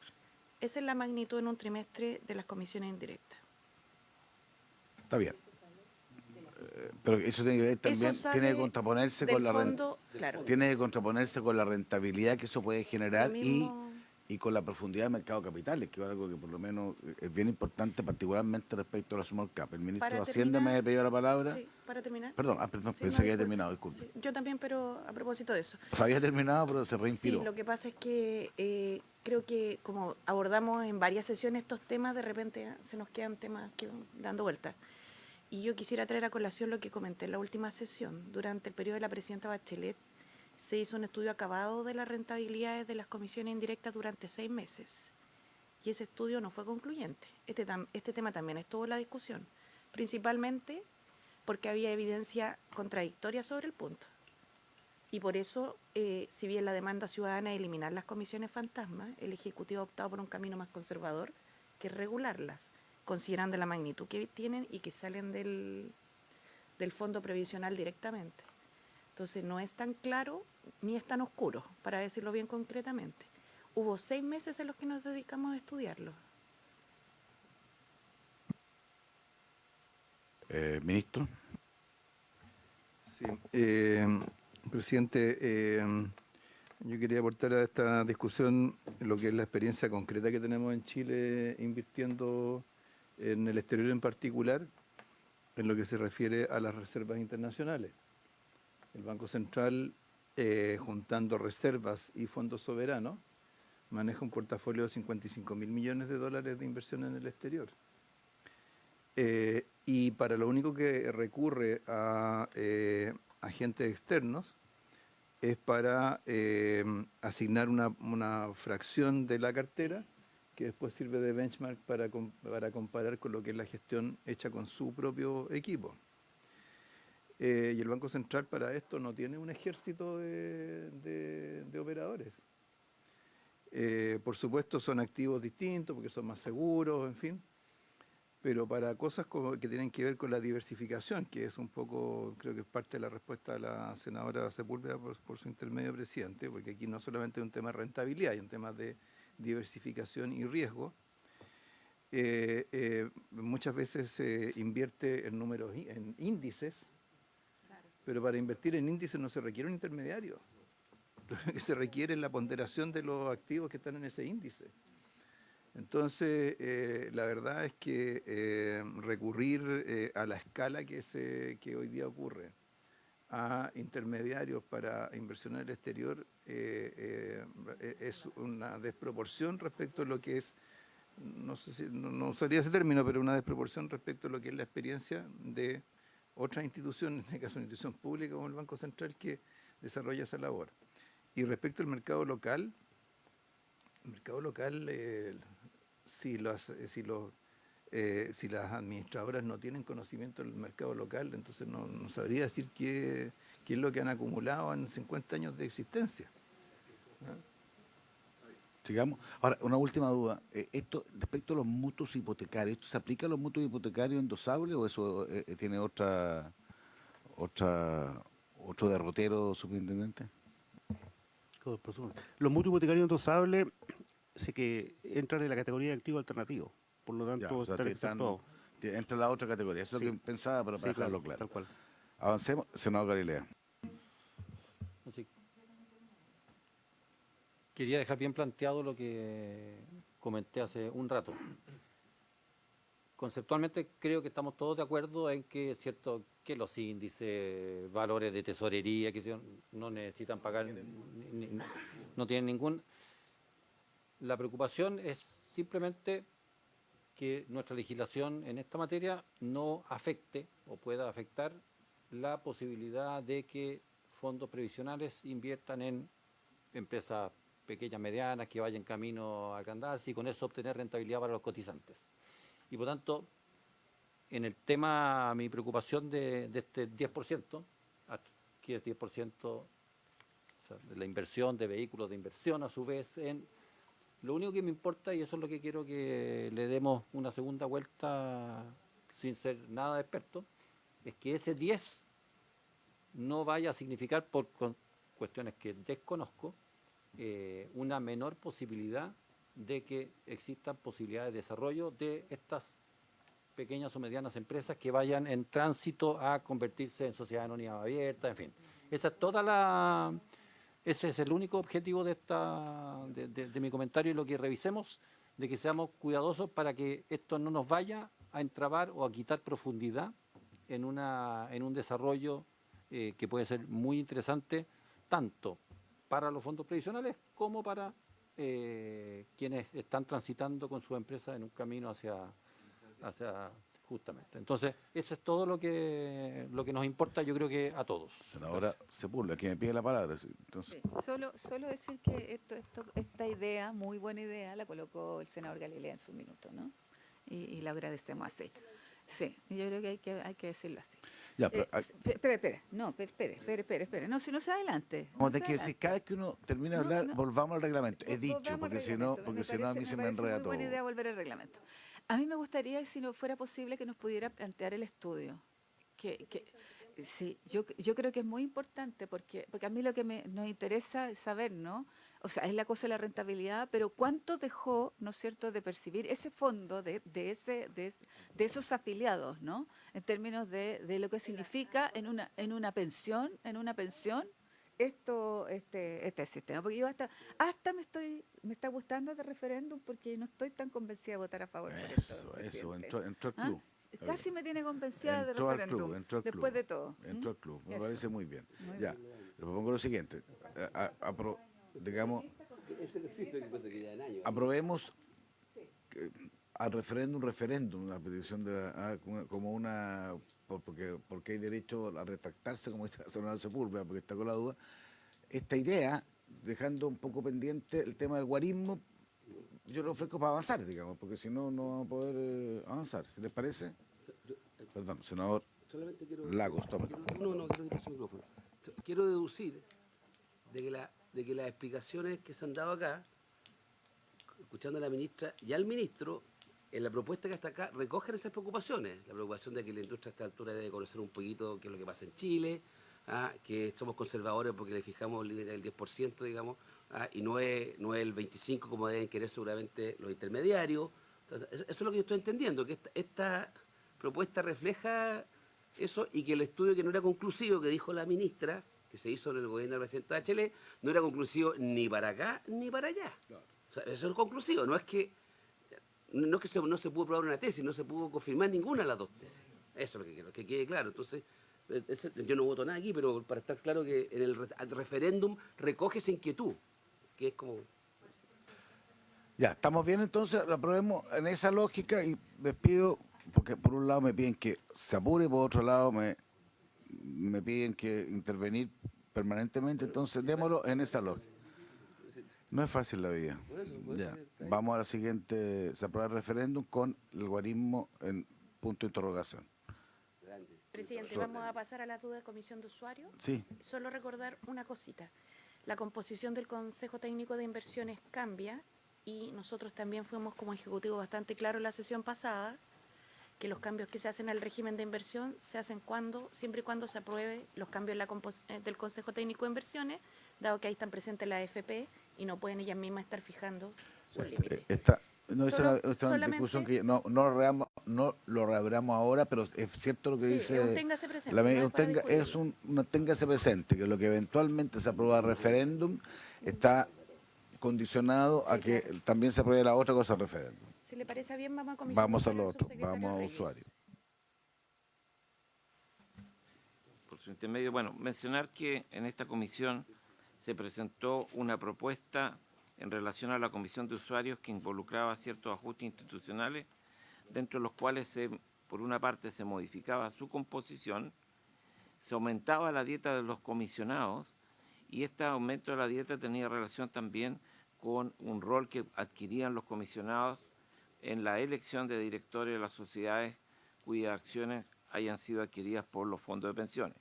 Esa es la magnitud en un trimestre de las comisiones indirectas. Está bien. Pero eso tiene que ver también, tiene que contraponerse con tiene que contraponerse con la rentabilidad que eso puede generar y con la profundidad del mercado de capitales, que es algo que por lo menos es bien importante, particularmente respecto a la small cap. El ministro de Hacienda me ha pedido la palabra. Sí, para terminar. Perdón, sí, pensé que había terminado, disculpe. Sí, yo también, pero a propósito de eso. Se había terminado, pero se reinspiró. Sí, lo que pasa es que creo que como abordamos en varias sesiones estos temas, de repente se nos quedan temas que van dando vueltas. Y yo quisiera traer a colación lo que comenté en la última sesión. Durante el periodo de la presidenta Bachelet, se hizo un estudio acabado de las rentabilidades de las comisiones indirectas durante 6 meses. Y ese estudio no fue concluyente. Este tema también estuvo en la discusión, principalmente porque había evidencia contradictoria sobre el punto. Y por eso, si bien la demanda ciudadana es eliminar las comisiones fantasmas, el Ejecutivo ha optado por un camino más conservador, que es regularlas, considerando la magnitud que tienen y que salen del fondo previsional directamente. Entonces no es tan claro ni es tan oscuro, para decirlo bien concretamente. Hubo 6 meses en los que nos dedicamos a estudiarlo. Ministro. Sí, presidente, Yo quería aportar a esta discusión lo que es la experiencia concreta que tenemos en Chile invirtiendo en el exterior en particular, en lo que se refiere a las reservas internacionales. El Banco Central, juntando reservas y fondos soberanos, maneja un portafolio de 55.000 millones de dólares de inversión en el exterior. Y para lo único que recurre a agentes externos es para asignar una fracción de la cartera que después sirve de benchmark para comparar con lo que es la gestión hecha con su propio equipo. Y el Banco Central para esto no tiene un ejército de operadores. Por supuesto son activos distintos porque son más seguros, en fin, pero para cosas que tienen que ver con la diversificación, que es un poco, creo que es parte de la respuesta de la senadora Sepúlveda por su intermedio presidente, porque aquí no solamente es un tema de rentabilidad, hay un tema de diversificación y riesgo. Muchas veces se invierte en índices, pero para invertir en índices no se requiere un intermediario. Lo que se requiere es la ponderación de los activos que están en ese índice. Entonces, la verdad es que recurrir a la escala que hoy día ocurre a intermediarios para inversión en el exterior es una desproporción respecto a lo que es, no sé si, no usaría ese término, pero una desproporción respecto a lo que es la experiencia de otras instituciones, en este caso una institución pública como el Banco Central, que desarrolla esa labor. Y respecto al mercado local, si las administradoras no tienen conocimiento del mercado local, entonces no sabría decir qué es lo que han acumulado en 50 años de existencia. Sigamos. Ahora, una última duda. Esto, respecto a los mutuos hipotecarios, ¿esto se aplica a los mutuos hipotecarios endosables o eso tiene otro derrotero, superintendente? Los mutuos hipotecarios endosables sé que entran en la categoría de activo alternativo, por lo tanto están exceptuados. Entra en la otra categoría, eso es lo que pensaba, pero para dejarlo claro. Tal cual. Avancemos, senador Galilea. Así, quería dejar bien planteado lo que comenté hace un rato. Conceptualmente creo que estamos todos de acuerdo en que es cierto que los índices, valores de tesorería, que no necesitan pagar, no tienen ningún... La preocupación es simplemente que nuestra legislación en esta materia no afecte o pueda afectar la posibilidad de que fondos previsionales inviertan en empresas pequeñas, medianas, que vayan camino a agrandarse y con eso obtener rentabilidad para los cotizantes. Y por tanto, en el tema, mi preocupación de este 10%, que es 10%, o sea, de la inversión de vehículos de inversión, a su vez, lo único que me importa, y eso es lo que quiero que le demos una segunda vuelta sin ser nada experto, es que ese 10 no vaya a significar, por cuestiones que desconozco, una menor posibilidad de que existan posibilidades de desarrollo de estas pequeñas o medianas empresas que vayan en tránsito a convertirse en sociedad anónima abierta, en fin. Ese es el único objetivo de mi comentario y lo que revisemos, de que seamos cuidadosos para que esto no nos vaya a entrabar o a quitar profundidad en un desarrollo que puede ser muy interesante, tanto para los fondos previsionales como para quienes están transitando con sus empresas en un camino hacia justamente. Entonces, eso es todo lo que nos importa, yo creo que a todos. Senadora Sepúlveda, que me pide la palabra. Entonces... Sí, solo decir que esta idea, muy buena idea, la colocó el senador Galilea en su minuto, ¿no? Y la agradecemos así. Sí, yo creo que hay que decirlo así. Ya, pero, espere. No, si no se adelante. Como te quiero decir, cada vez que uno termina de hablar, volvamos al reglamento. He dicho, porque si no a mí se me enreda todo. Es buena idea volver al reglamento. A mí me gustaría, si no fuera posible, que nos pudiera plantear el estudio. Sí, yo creo que es muy importante, porque a mí lo que nos interesa es saber, ¿no? O sea, es la cosa de la rentabilidad, pero ¿cuánto dejó, ¿no es cierto?, de percibir ese fondo de esos afiliados, ¿no? En términos de lo que significa en una pensión este sistema. Porque yo hasta me está gustando este referéndum porque no estoy tan convencida de votar a favor por esto. Eso, presidente. entró al ¿Ah? club. Casi me tiene convencida de Entró al referéndum, club, entró al después club. de todo. Entró al club, me Eso. parece muy bien. Muy Ya, bien. le propongo lo siguiente, digamos, Este sí, pero que ya en años. aprobemos al referéndum, la petición como una, porque hay derecho a retractarse, como dice la señora Sepúlveda, porque está con la duda, esta idea, dejando un poco pendiente el tema del guarismo, yo lo ofrezco para avanzar, digamos, porque si no, no vamos a poder avanzar. ¿Si les parece? Perdón, senador Solamente quiero... Lagos, toma. No, quiero quitar su micrófono. Quiero deducir de que las explicaciones que se han dado acá, escuchando a la ministra y al ministro, en la propuesta que está acá, recogen esas preocupaciones. La preocupación de que la industria a esta altura debe conocer un poquito qué es lo que pasa en Chile, que somos conservadores porque le fijamos el límite del 10%, digamos, y no es el 25% como deben querer seguramente los intermediarios. Entonces, eso es lo que yo estoy entendiendo, que esta propuesta refleja eso y que el estudio que no era conclusivo, que dijo la ministra, que se hizo en el gobierno del presidente Bachelet, no era conclusivo ni para acá ni para allá. O sea, eso es conclusivo, no es que no se pudo probar una tesis, no se pudo confirmar ninguna de las dos tesis. Eso es lo que quiero, que quede claro. Entonces, yo no voto nada aquí, pero para estar claro que en el referéndum recoge esa inquietud, que es como... Ya, estamos bien entonces, lo aprobemos en esa lógica y les pido, porque por un lado me piden que se apure, por otro lado me piden que intervenir permanentemente, entonces démoslo en esa lógica. No es fácil la vida. Ya, vamos a la siguiente, se aprueba el referéndum con el guarismo en punto de interrogación. Presidente, vamos a pasar a la duda de comisión de usuarios. Sí. Solo recordar una cosita. La composición del Consejo Técnico de Inversiones cambia y nosotros también fuimos como ejecutivo bastante claro en la sesión pasada que los cambios que se hacen al régimen de inversión se hacen siempre y cuando se apruebe los cambios del Consejo Técnico de Inversiones, dado que ahí están presentes las AFP y no pueden ellas mismas estar fijando sus límites. No, es una discusión que no lo reabramos ahora, pero es cierto lo que dice. Un téngase presente. Téngase presente, que lo que eventualmente se aprueba referéndum está condicionado a que también se apruebe la otra cosa del referéndum. Si le parece bien, vamos a comisión. Vamos a lo otro, vamos a usuario. Por su intermedio, bueno, mencionar que en esta comisión se presentó una propuesta en relación a la comisión de usuarios que involucraba ciertos ajustes institucionales, dentro de los cuales por una parte se modificaba su composición, se aumentaba la dieta de los comisionados y este aumento de la dieta tenía relación también con un rol que adquirían los comisionados en la elección de directores de las sociedades cuyas acciones hayan sido adquiridas por los fondos de pensiones.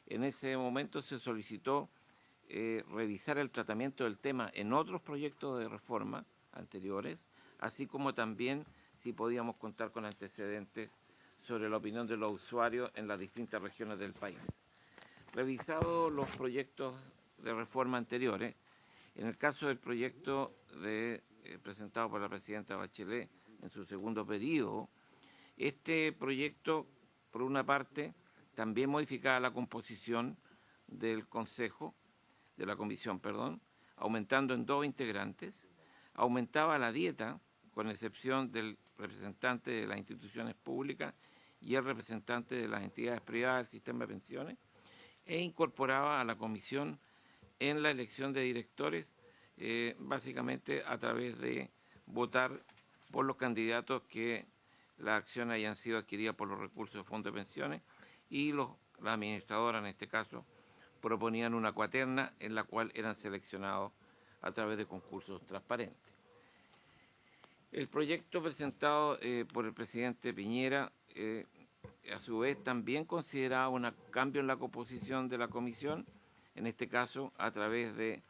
En ese momento se solicitó revisar el tratamiento del tema en otros proyectos de reforma anteriores, así como también si podíamos contar con antecedentes sobre la opinión de los usuarios en las distintas regiones del país. Revisados los proyectos de reforma anteriores, en el caso del proyecto presentado por la presidenta Bachelet en su segundo periodo, este proyecto, por una parte, también modificaba la composición del Consejo, de la Comisión, aumentando en 2 integrantes, aumentaba la dieta, con excepción del representante de las instituciones públicas y el representante de las entidades privadas del sistema de pensiones, e incorporaba a la Comisión en la elección de directores, básicamente a través de votar por los candidatos que las acciones hayan sido adquiridas por los recursos de fondos de pensiones y la administradora, en este caso, proponían una cuaterna en la cual eran seleccionados a través de concursos transparentes. El proyecto presentado por el presidente Piñera, a su vez, también consideraba un cambio en la composición de la comisión, en este caso a través de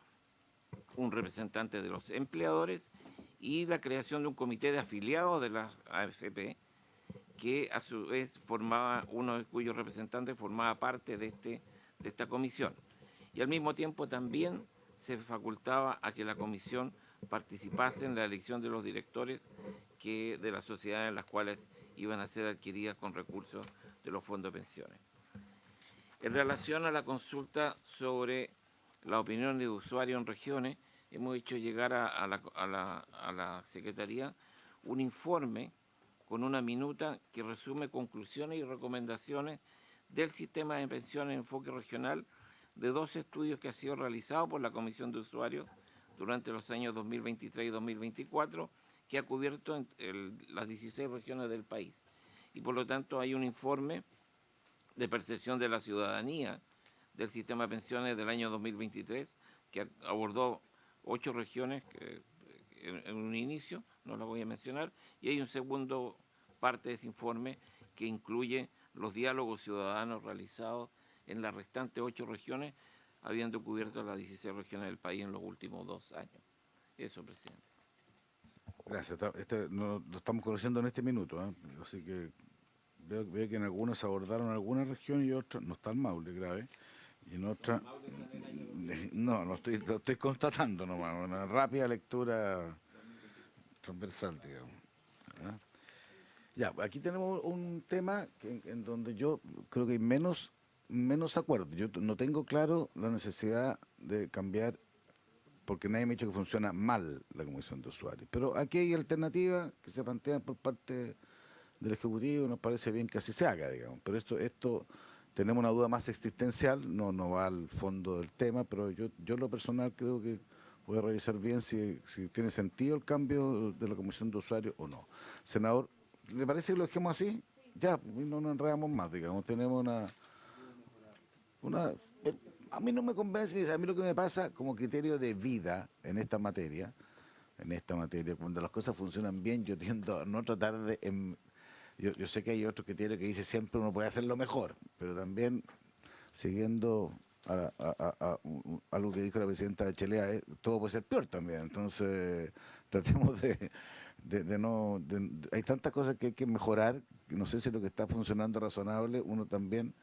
un representante de los empleadores y la creación de un comité de afiliados de las AFP, que a su vez formaba, uno de cuyos representantes formaba parte de esta comisión. Y al mismo tiempo también se facultaba a que la comisión participase en la elección de los directores de las sociedades en las cuales iban a ser adquiridas con recursos de los fondos de pensiones. En relación a la consulta sobre las opiniones de usuarios en regiones, hemos hecho llegar a la Secretaría un informe con una minuta que resume conclusiones y recomendaciones del sistema de pensiones en enfoque regional de 2 estudios que han sido realizados por la Comisión de Usuarios durante los años 2023 y 2024, que ha cubierto las 16 regiones del país. Y por lo tanto hay un informe de percepción de la ciudadanía del sistema de pensiones del año 2023, que abordó 8 regiones en un inicio, no las voy a mencionar, y hay un segundo parte de ese informe que incluye los diálogos ciudadanos realizados en las restantes 8 regiones, habiendo cubierto las 16 regiones del país en los últimos 2 años. Eso, presidente. Gracias. Lo estamos conociendo en este minuto, ¿eh? Así que veo que en algunas abordaron alguna región y otras, no está el Maule grave, y en otras, no, lo estoy constatando nomás, una rápida lectura transversal, digamos. ¿Ah? Ya, aquí tenemos un tema en donde yo creo que hay menos acuerdo. Yo no tengo claro la necesidad de cambiar, porque nadie me ha dicho que funciona mal la Comisión de Usuarios. Pero aquí hay alternativas que se plantean por parte del Ejecutivo, nos parece bien que así se haga, digamos. Pero esto tenemos una duda más existencial, no va al fondo del tema, pero yo en lo personal creo que voy a revisar bien si tiene sentido el cambio de la Comisión de Usuarios o no. Senador, ¿le parece que lo dejemos así? Ya, no nos enredamos más, digamos. Tenemos a mí no me convence, a mí lo que me pasa como criterio de vida en esta materia, cuando las cosas funcionan bien, yo tiendo a no tratar de... Yo sé que hay otros criterios que dice siempre uno puede hacerlo mejor, pero también siguiendo a algo que dijo la presidenta de Chelea, todo puede ser peor también. Entonces, tratemos hay tantas cosas que hay que mejorar, que no sé si lo que está funcionando es razonable, uno también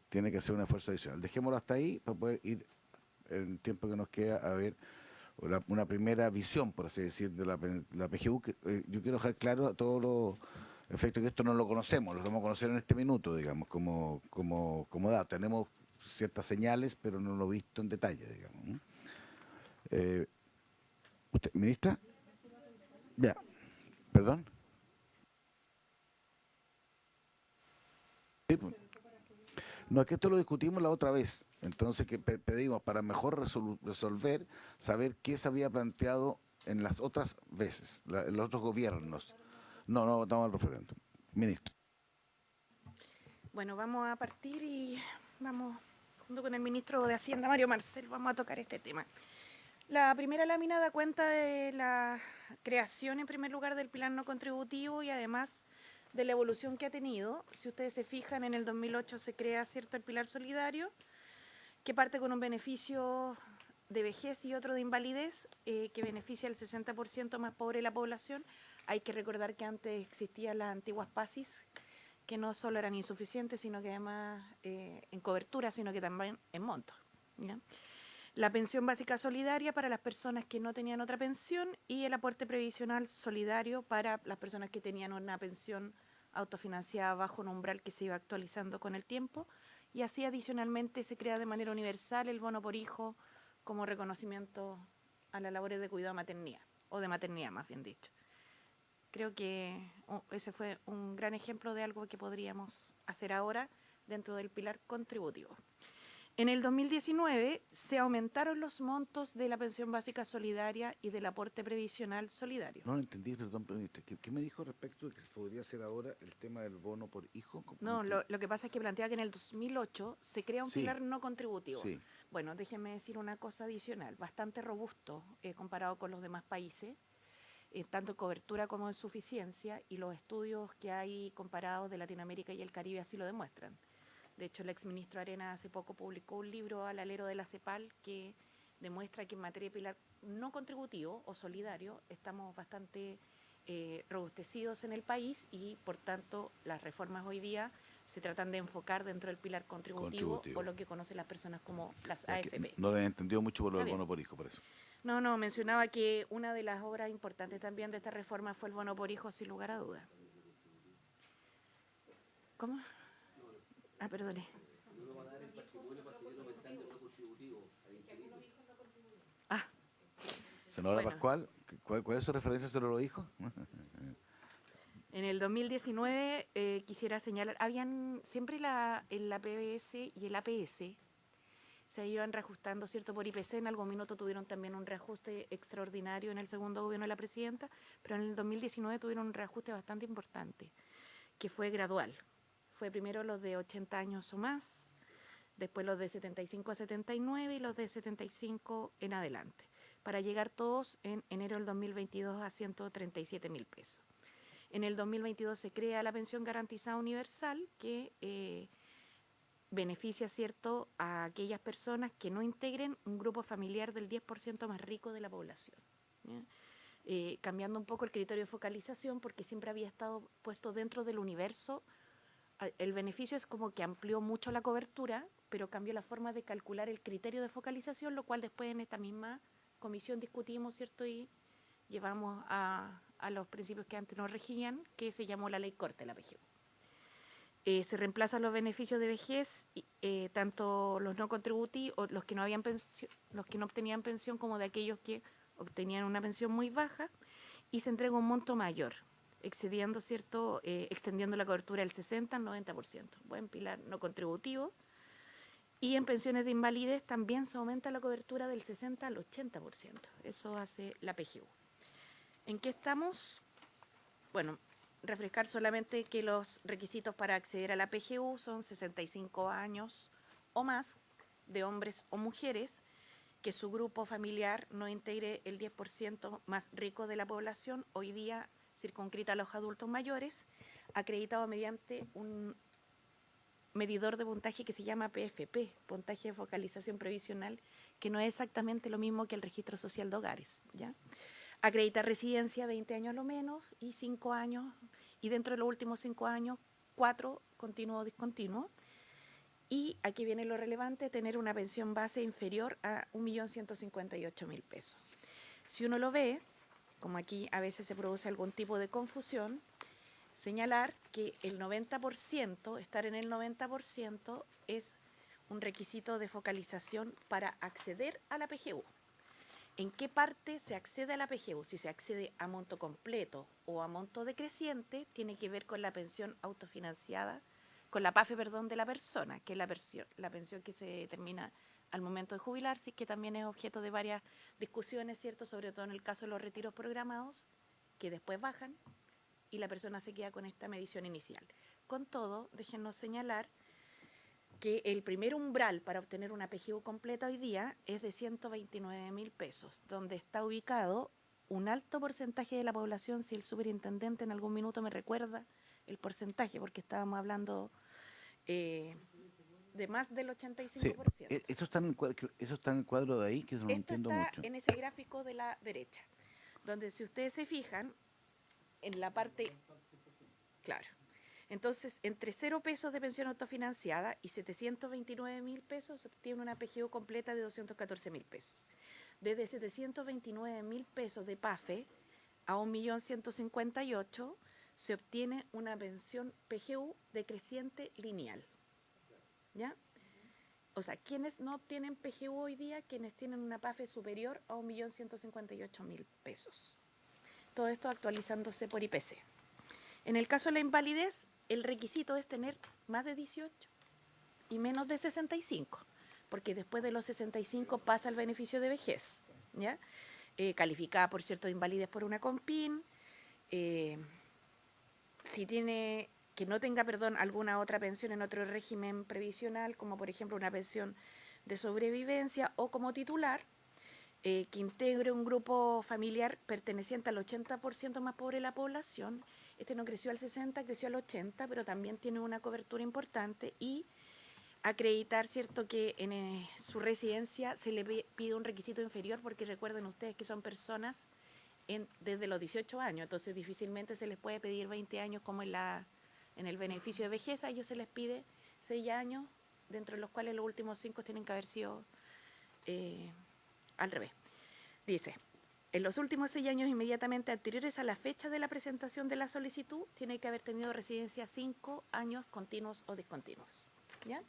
tiene que hacer un esfuerzo adicional. Dejémoslo hasta ahí para poder ir, en el tiempo que nos queda, a ver una primera visión, por así decir, de la PGU. Yo quiero dejar claro a todos los efectos que esto no lo conocemos, lo vamos a conocer en este minuto, digamos, como dato. Tenemos ciertas señales, pero no lo he visto en detalle, digamos. ¿Usted, ministra? Ya. ¿Perdón? Sí, pues. No, es que esto lo discutimos la otra vez. Entonces, que pedimos para mejor resolver, saber qué se había planteado en las otras veces, en los otros gobiernos. No votamos al referéndum. Ministro. Bueno, vamos a partir y vamos, junto con el ministro de Hacienda, Mario Marcel, vamos a tocar este tema. La primera lámina da cuenta de la creación, en primer lugar, del pilar no contributivo y además de la evolución que ha tenido. Si ustedes se fijan, en el 2008 se crea, ¿cierto?, el pilar solidario, que parte con un beneficio de vejez y otro de invalidez, que beneficia al 60% más pobre de la población. Hay que recordar que antes existían las antiguas PASIS, que no solo eran insuficientes, sino que además en cobertura, sino que también en monto, ¿ya? La pensión básica solidaria para las personas que no tenían otra pensión y el aporte previsional solidario para las personas que tenían una pensión autofinanciada bajo un umbral que se iba actualizando con el tiempo. Y así adicionalmente se crea de manera universal el bono por hijo como reconocimiento a las labores de cuidado de maternidad, o de maternidad más bien dicho. Creo que ese fue un gran ejemplo de algo que podríamos hacer ahora dentro del pilar contributivo. En el 2019 se aumentaron los montos de la pensión básica solidaria y del aporte previsional solidario. No lo entendí, perdón, ministro. ¿Qué me dijo respecto de que se podría hacer ahora el tema del bono por hijo? No, lo que pasa es que plantea que en el 2008 se crea un pilar no contributivo. Sí. Bueno, déjenme decir una cosa adicional, bastante robusto comparado con los demás países, tanto en cobertura como en suficiencia, y los estudios que hay comparados de Latinoamérica y el Caribe así lo demuestran. De hecho, el exministro Arenas hace poco publicó un libro al alero de la CEPAL que demuestra que en materia de pilar no contributivo o solidario estamos bastante robustecidos en el país y, por tanto, las reformas hoy día se tratan de enfocar dentro del pilar contributivo. O lo que conocen las personas como las AFP. No lo he entendido mucho por lo del bono por hijo, por eso. No, mencionaba que una de las obras importantes también de esta reforma fue el bono por hijo, sin lugar a dudas. ¿Cómo? Perdone. Senadora Bueno. Pascual, ¿cuál es su referencia? ¿Se lo dijo? En el 2019 quisiera señalar, habían siempre el APBS y el APS se iban reajustando, ¿cierto? Por IPC, en algún minuto tuvieron también un reajuste extraordinario en el segundo gobierno de la presidenta, pero en el 2019 tuvieron un reajuste bastante importante, que fue gradual. Fue primero los de 80 años o más, después los de 75 a 79 y los de 75 en adelante, para llegar todos en enero del 2022 a 137.000 pesos. En el 2022 se crea la pensión garantizada universal que beneficia, ¿cierto?, a aquellas personas que no integren un grupo familiar del 10% más rico de la población. Cambiando un poco el criterio de focalización, porque siempre había estado puesto dentro del universo. El beneficio es como que amplió mucho la cobertura, pero cambió la forma de calcular el criterio de focalización, lo cual después en esta misma comisión discutimos, ¿cierto?, y llevamos a los principios que antes nos regían, que se llamó la ley corta de la PGU. Se reemplazan los beneficios de vejez, tanto los no contributivos, los que no habían pensión, los que no obtenían pensión, como de aquellos que obtenían una pensión muy baja, y se entrega un monto mayor, excediendo, ¿cierto?, extendiendo la cobertura del 60 al 90%. Buen pilar no contributivo. Y en pensiones de invalidez también se aumenta la cobertura del 60 al 80%. Eso hace la PGU. ¿En qué estamos? Bueno, refrescar solamente que los requisitos para acceder a la PGU son 65 años o más de hombres o mujeres, que su grupo familiar no integre el 10% más rico de la población, hoy día circunscrita a los adultos mayores, acreditado mediante un medidor de puntaje que se llama PFP, puntaje de focalización previsional, que no es exactamente lo mismo que el registro social de hogares, ¿ya? Acreditar residencia 20 años lo menos y 5 años, y dentro de los últimos 5 años, 4 continuo o discontinuo. Y aquí viene lo relevante, tener una pensión base inferior a 1.158.000 pesos. Si uno lo ve, como aquí a veces se produce algún tipo de confusión, señalar que el 90%, estar en el 90% es un requisito de focalización para acceder a la PGU. ¿En qué parte se accede a la PGU? Si se accede a monto completo o a monto decreciente, tiene que ver con la pensión autofinanciada, con la PAFE, perdón, de la persona, que es la pensión que se determina al momento de jubilarse, que también es objeto de varias discusiones, ¿cierto?, sobre todo en el caso de los retiros programados, que después bajan y la persona se queda con esta medición inicial. Con todo, déjenos señalar que el primer umbral para obtener una PGU completa hoy día es de 129.000 pesos, donde está ubicado un alto porcentaje de la población. Si el superintendente en algún minuto me recuerda el porcentaje, porque estábamos hablando de más del 85%. Sí, eso está en el cuadro de ahí, que no lo entiendo Esto mucho. está en ese gráfico de la derecha, donde si ustedes se fijan, en la parte... Claro. Entonces, entre 0 pesos de pensión autofinanciada y 729.000 pesos se obtiene una PGU completa de 214.000 pesos. Desde 729.000 pesos de PAFE a 1.158.000 se obtiene una pensión PGU decreciente lineal. ¿Ya? O sea, ¿quiénes no obtienen PGU hoy día? Quienes tienen una PAFE superior a 1.158.000 pesos. Todo esto actualizándose por IPC. En el caso de la invalidez, el requisito es tener más de 18 y menos de 65, porque después de los 65 pasa el beneficio de vejez, ¿ya? Calificada, por cierto, de invalidez por una COMPIN, si tiene, que no tenga, perdón, alguna otra pensión en otro régimen previsional, como por ejemplo una pensión de sobrevivencia, o como titular, que integre un grupo familiar perteneciente al 80% más pobre de la población. Este no creció al 60, creció al 80, pero también tiene una cobertura importante, y acreditar, ¿cierto?, que en su residencia se le pide un requisito inferior, porque recuerden ustedes que son personas desde los 18 años, entonces difícilmente se les puede pedir 20 años como en el beneficio de vejez. A ellos se les pide 6 años, dentro de los cuales los últimos 5 tienen que haber sido al revés. Dice, en los últimos 6 años inmediatamente anteriores a la fecha de la presentación de la solicitud, tiene que haber tenido residencia 5 años continuos o discontinuos. ¿Ya?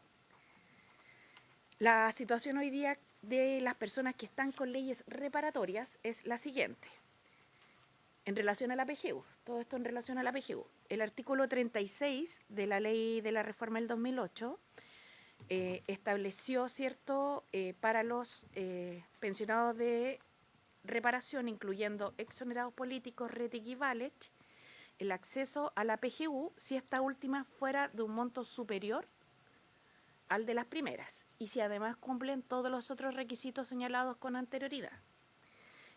La situación hoy día de las personas que están con leyes reparatorias es la siguiente. En relación a la PGU, todo esto en relación a la PGU. El artículo 36 de la ley de la reforma del 2008 estableció, ¿cierto?, para los pensionados de reparación, incluyendo exonerados políticos, RETIC y VALET, el acceso a la PGU si esta última fuera de un monto superior al de las primeras y si además cumplen todos los otros requisitos señalados con anterioridad.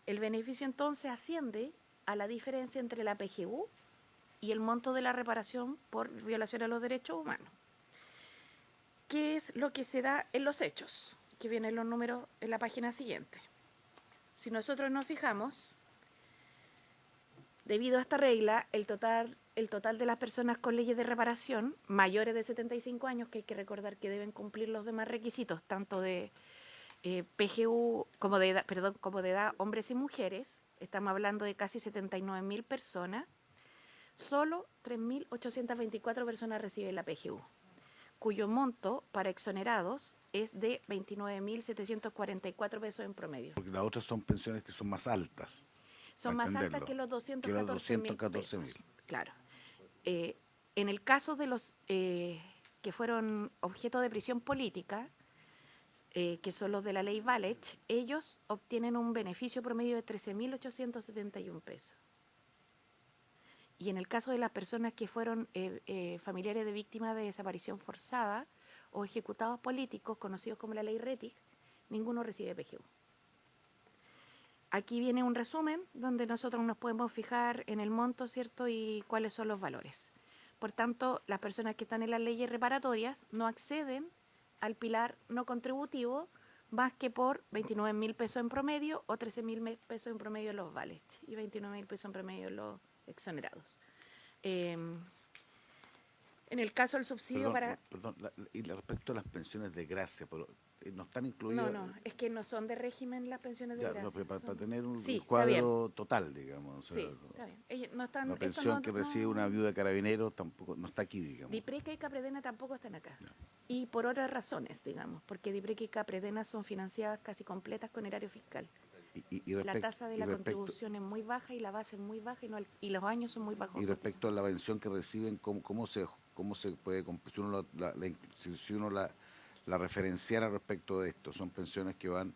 El beneficio entonces asciende a la diferencia entre la PGU y el monto de la reparación por violación a los derechos humanos. ¿Qué es lo que se da en los hechos? Que vienen los números en la página siguiente. Si nosotros nos fijamos, debido a esta regla, el total de las personas con leyes de reparación mayores de 75 años, que hay que recordar que deben cumplir los demás requisitos, tanto de PGU como de edad hombres y mujeres, estamos hablando de casi 79.000 personas, solo 3.824 personas reciben la PGU, cuyo monto para exonerados es de 29.744 pesos en promedio. Porque las otras son pensiones que son más altas. Son para más altas entenderlo, que los 214.000 pesos. Claro. En el caso de los que fueron objeto de prisión política, que son los de la ley Valech, ellos obtienen un beneficio promedio de 13.871 pesos. Y en el caso de las personas que fueron familiares de víctimas de desaparición forzada o ejecutados políticos, conocidos como la ley RETIC, ninguno recibe PGU. Aquí viene un resumen donde nosotros nos podemos fijar en el monto, ¿cierto?, y cuáles son los valores. Por tanto, las personas que están en las leyes reparatorias no acceden al pilar no contributivo más que por 29.000 pesos en promedio o 13.000 pesos en promedio en los vales y 29.000 pesos en promedio en los exonerados. En el caso del subsidio y respecto a las pensiones de gracia, pero no están incluidas. No, es que no son de régimen las pensiones de Ya, gracia. no, para tener un Sí, cuadro total, digamos. O sea, sí, está bien. Ellos no están, la pensión que recibe una viuda de carabineros tampoco no está aquí, digamos. DIPRECA y CAPREDENA tampoco están acá. Ya. Y por otras razones, digamos, porque DIPRECA y CAPREDENA son financiadas casi completas con erario fiscal. La tasa de la contribución es muy baja y la base es muy baja y los años son muy bajos. Y respecto a la pensión que reciben, ¿cómo se puede, si uno la referenciara respecto de esto? ¿Son pensiones que van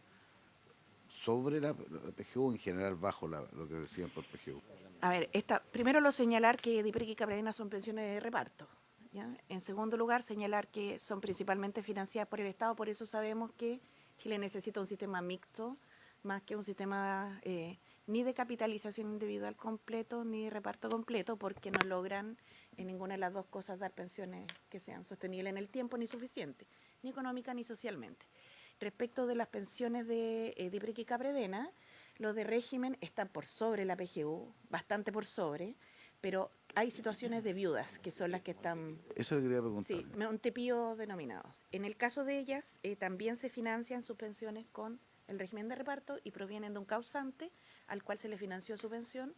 sobre la PGU o en general bajo lo que reciben por PGU? A ver, primero lo señalar que DIPRECA y CAPREDENA son pensiones de reparto, ¿ya? En segundo lugar, señalar que son principalmente financiadas por el Estado, por eso sabemos que Chile necesita un sistema mixto, más que un sistema ni de capitalización individual completo, ni de reparto completo, porque no logran en ninguna de las dos cosas dar pensiones que sean sostenibles en el tiempo ni suficientes, ni económica ni socialmente. Respecto de las pensiones de DIPRECA y CAPREDENA, los de régimen están por sobre la PGU, bastante por sobre, pero hay situaciones de viudas, que son las que están... Eso le quería preguntar. Sí, montepío denominados. En el caso de ellas, también se financian sus pensiones con el régimen de reparto y provienen de un causante al cual se le financió su pensión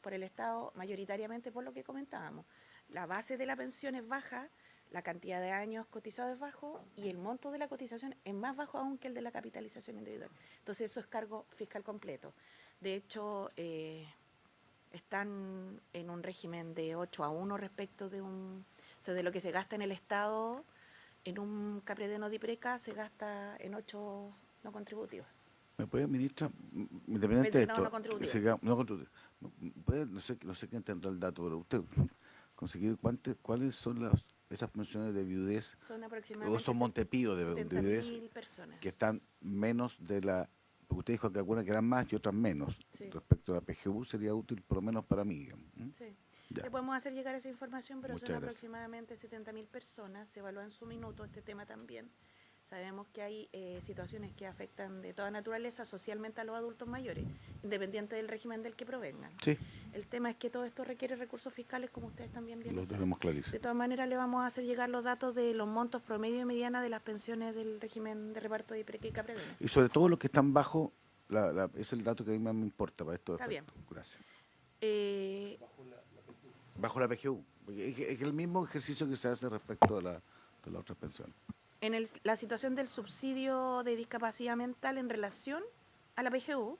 por el Estado, mayoritariamente por lo que comentábamos. La base de la pensión es baja, la cantidad de años cotizados es bajo y el monto de la cotización es más bajo aún que el de la capitalización individual. Entonces eso es cargo fiscal completo. De hecho, están en un régimen de 8-1 respecto de de lo que se gasta en el Estado. En un CAPREDENA DIPRECA se gasta en 8 no contributivos. ¿Me puede, ministra, independiente de esto, no contributivo. No sé quién tendrá el dato, pero usted conseguir cuáles son esas pensiones de viudez son aproximadamente o son Montepío de viudez personas que están menos de la, porque usted dijo que algunas que eran más y otras menos. Sí. Respecto a la PGU sería útil por lo menos para mí, digamos. Sí. Ya. Le podemos hacer llegar esa información, pero Muchas son gracias. aproximadamente 70.000 personas. Se evalúa en su minuto este tema también. Sabemos que hay situaciones que afectan de toda naturaleza socialmente a los adultos mayores, independiente del régimen del que provengan. Sí, El tema es que todo esto requiere recursos fiscales, como ustedes también bien lo saben. tenemos clarísimo. De todas maneras, le vamos a hacer llegar los datos de los montos promedio y mediana de las pensiones del régimen de reparto de DIPRECA y CAPREDENA. Y sobre todo los que están bajo, es el dato que a mí más me importa para esto. Está bien. Gracias. Eh, Bajo la PGU. Porque es el mismo ejercicio que se hace respecto a la otra pensión. la situación del subsidio de discapacidad mental en relación a la PGU,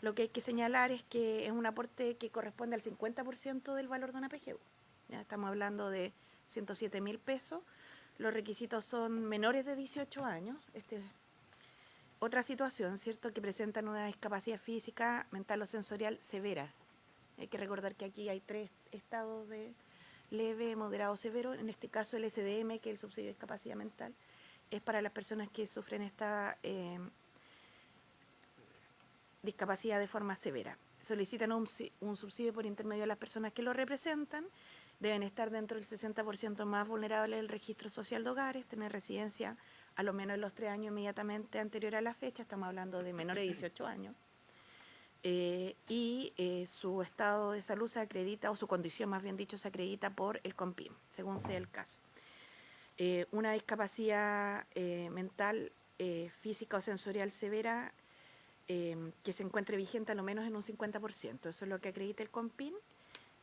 lo que hay que señalar es que es un aporte que corresponde al 50% del valor de una PGU. Ya estamos hablando de 107.000 pesos. Los requisitos son menores de 18 años. Otra situación, ¿cierto?, que presentan una discapacidad física, mental o sensorial severa. Hay que recordar que aquí hay 3 estados de leve, moderado, severo. En este caso el SDM, que es el subsidio de discapacidad mental, es para las personas que sufren esta discapacidad de forma severa. Solicitan un subsidio por intermedio de las personas que lo representan, deben estar dentro del 60% más vulnerable del registro social de hogares, tener residencia a lo menos en los 3 años inmediatamente anterior a la fecha, estamos hablando de menores de 18 años, su estado de salud se acredita, o su condición más bien dicho, se acredita por el COMPIM, según sea el caso. Una discapacidad mental, física o sensorial severa que se encuentre vigente a lo menos en un 50%. Eso es lo que acredita el COMPIN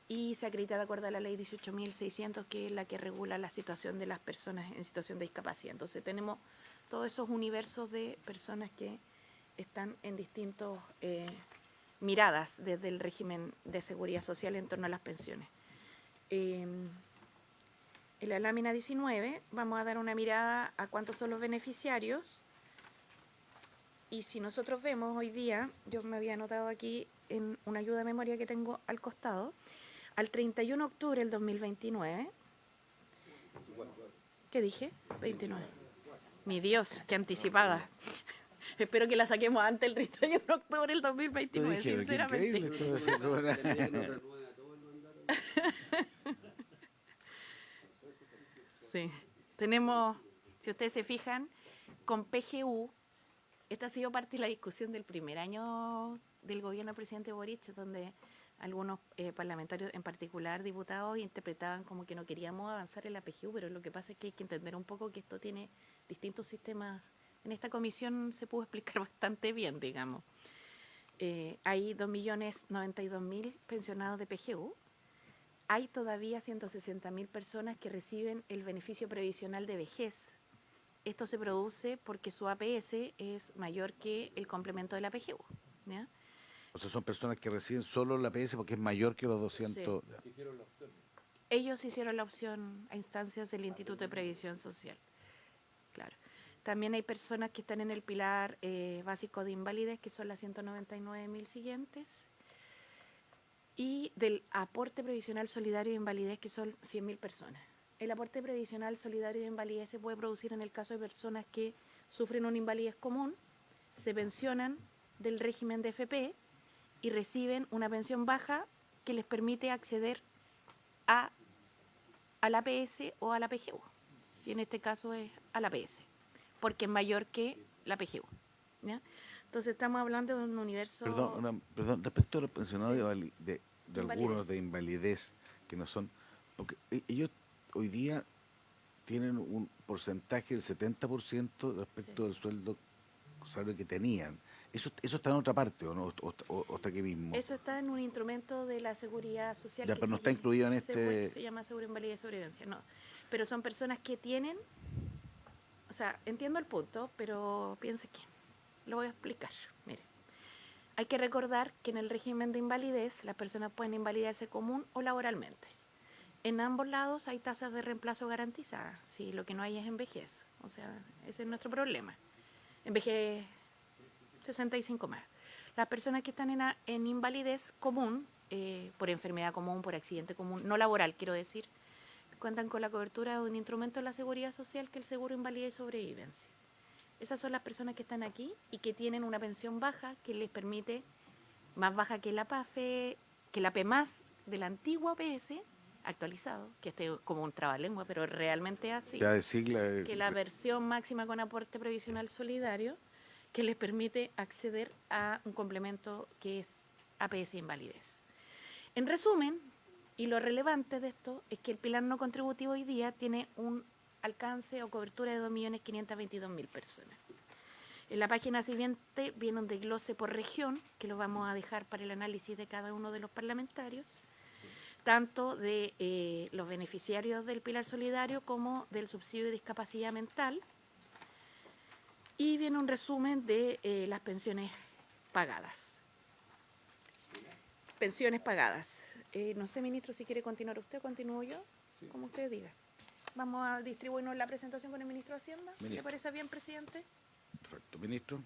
y se acredita de acuerdo a la ley 18.600, que es la que regula la situación de las personas en situación de discapacidad. Entonces tenemos todos esos universos de personas que están en distintos miradas desde el régimen de seguridad social en torno a las pensiones. En la lámina 19 vamos a dar una mirada a cuántos son los beneficiarios. Y si nosotros vemos hoy día, yo me había anotado aquí en una ayuda de memoria que tengo al costado, al 31 de octubre del 2029, ¿qué dije? 29. Mi Dios, qué anticipada. Espero que la saquemos antes del 31 de octubre del 2029, sinceramente. Sí, tenemos, si ustedes se fijan, con PGU. Esta ha sido parte de la discusión del primer año del gobierno del presidente Boric, donde algunos parlamentarios, en particular diputados, interpretaban como que no queríamos avanzar en la PGU, pero lo que pasa es que hay que entender un poco que esto tiene distintos sistemas. En esta comisión se pudo explicar bastante bien, digamos. Hay 2.092.000 pensionados de PGU. Hay todavía 160.000 personas que reciben el beneficio previsional de vejez. Esto se produce porque su APS es mayor que el complemento de la PGU, ¿ya? O sea, son personas que reciben solo la APS porque es mayor que los 200. Sí. Ellos hicieron la opción a instancias del Instituto de Previsión Social. Claro. También hay personas que están en el pilar básico de invalidez, que son las 199.000 siguientes, y del aporte previsional solidario de invalidez, que son 100.000 personas. El aporte previsional solidario de invalidez se puede producir en el caso de personas que sufren una invalidez común, se pensionan del régimen de FP y reciben una pensión baja que les permite acceder a la APS o a la PGU. Y en este caso es a la APS, porque es mayor que la PGU, ¿ya? Entonces estamos hablando de un universo... Perdón, respecto a los pensionados Sí. de algunos de invalidez que no son... Porque ellos hoy día tienen un porcentaje del 70% respecto del sueldo salario que tenían. ¿Eso está en otra parte o no? ¿O está aquí mismo? Eso está en un instrumento de la seguridad social. Ya, que pero no está incluido en este... Se llama seguro de invalidez y sobrevivencia, no. Pero son personas que tienen... O sea, entiendo el punto, pero piense que... Lo voy a explicar. Mire, hay que recordar que en el régimen de invalidez las personas pueden invalidarse común o laboralmente. En ambos lados hay tasas de reemplazo garantizadas, si lo que no hay es en vejez. O sea, ese es nuestro problema. En vejez 65 más. Las personas que están en invalidez común, por enfermedad común, por accidente común, no laboral quiero decir, cuentan con la cobertura de un instrumento de la seguridad social que es el seguro de invalidez y sobrevivencia. Esas son las personas que están aquí y que tienen una pensión baja que les permite, más baja que la PAFE, que la PEMAS de la antigua APS, actualizado, que este es como un trabalengua, pero realmente es así, Ya de sigla, que la versión máxima con aporte previsional solidario, que les permite acceder a un complemento que es APS invalidez. En resumen, y lo relevante de esto, es que el pilar no contributivo hoy día tiene un alcance o cobertura de 2.522.000 personas. En la página siguiente viene un desglose por región, que lo vamos a dejar para el análisis de cada uno de los parlamentarios, tanto de los beneficiarios del pilar solidario como del subsidio de discapacidad mental, Y viene un resumen de las pensiones pagadas. Pensiones pagadas. No sé, ministro, si quiere continuar usted o continúo yo, como usted diga. Vamos a distribuirnos la presentación con el ministro de Hacienda. Ministro. ¿Le parece bien, presidente? Perfecto. Ministro.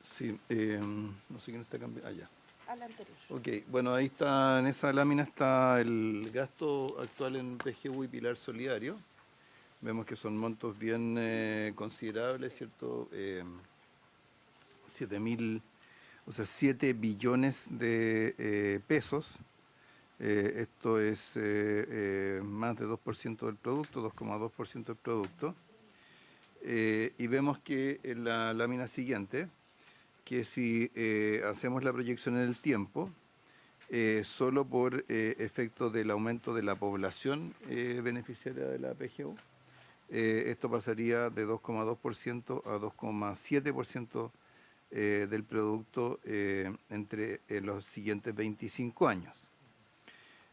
Sí, no sé quién está cambiando. Ah, ya. A la anterior. Ok, bueno, ahí está, en esa lámina está el gasto actual en PGU y Pilar Solidario. Vemos que son montos bien considerables, ¿cierto? 7 billones de pesos. Esto es más de 2% del producto, 2,2% del producto. Y vemos que en la lámina siguiente, que si hacemos la proyección en el tiempo, solo por efecto del aumento de la población beneficiaria de la PGU, esto pasaría de 2,2% a 2,7% del producto entre los siguientes 25 años.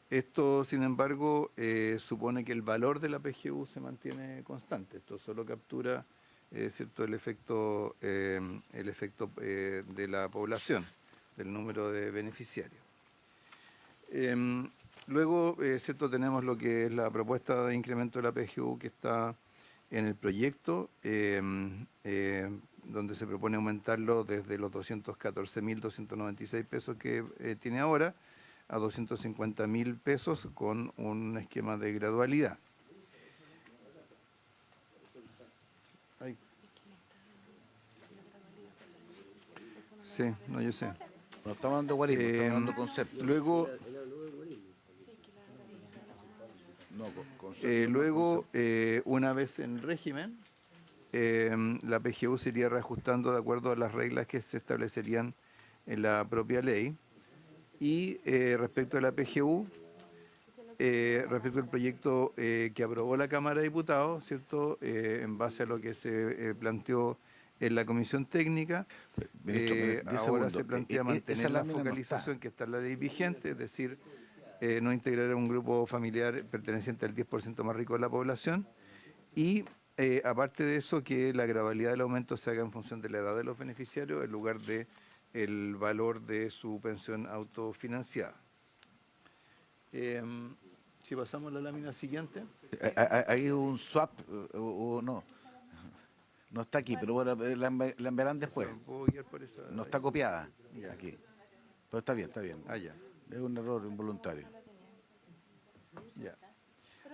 Esto, sin embargo, supone que el valor de la PGU se mantiene constante. Esto solo captura ¿cierto? el efecto de la población, del número de beneficiarios. Luego, ¿cierto? Tenemos lo que es la propuesta de incremento de la PGU que está en el proyecto, donde se propone aumentarlo desde los 214.296 pesos que tiene ahora a 250.000 pesos con un esquema de gradualidad. Ay. Sí, no, yo sé. No estamos hablando de guarismo, estamos hablando de concepto. Luego, una vez en régimen, la PGU se iría reajustando de acuerdo a las reglas que se establecerían en la propia ley. Y respecto a la PGU, respecto al proyecto que aprobó la Cámara de Diputados, ¿cierto? En base a lo que se planteó en la comisión técnica, Ministro, 10 ahora segundos. se plantea Esa mantener la lámina no focalización que está en la ley vigente, es decir, no integrar a un grupo familiar perteneciente al 10% más rico de la población, y aparte de eso, que la gradualidad del aumento se haga en función de la edad de los beneficiarios en lugar de el valor de su pensión autofinanciada. Si pasamos a la lámina siguiente. Hay un swap, o no. No está aquí, pero bueno, la enviarán después. ¿Puedo guiar por esa? No está copiada Ya. aquí. Pero está bien, está bien. Ah, ya. Es un error involuntario. Ya.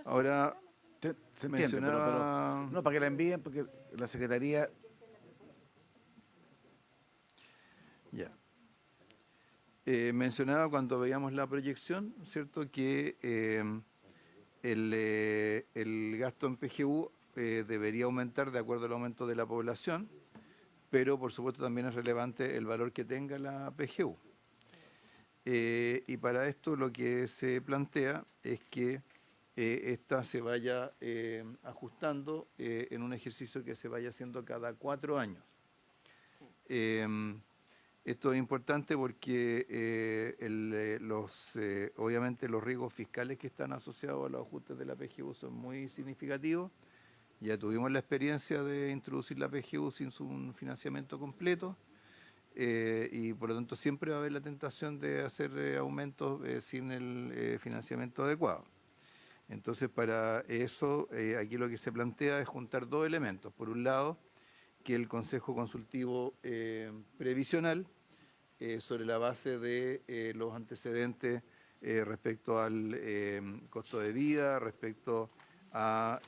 Ahora, Se entiende, pero no, para que la envíen, porque la Secretaría... Ya. Mencionaba cuando veíamos la proyección, ¿cierto?, que el gasto en PGU debería aumentar de acuerdo al aumento de la población, pero por supuesto también es relevante el valor que tenga la PGU. Y para esto lo que se plantea es que esta se vaya ajustando en un ejercicio que se vaya haciendo cada 4 años. Esto es importante porque obviamente los riesgos fiscales que están asociados a los ajustes de la PGU son muy significativos. Ya tuvimos la experiencia de introducir la PGU sin su financiamiento completo y por lo tanto siempre va a haber la tentación de hacer aumentos sin el financiamiento adecuado. Entonces, para eso, aquí lo que se plantea es juntar 2 elementos. Por un lado, que el Consejo Consultivo Previsional, sobre la base de los antecedentes respecto al costo de vida, respecto a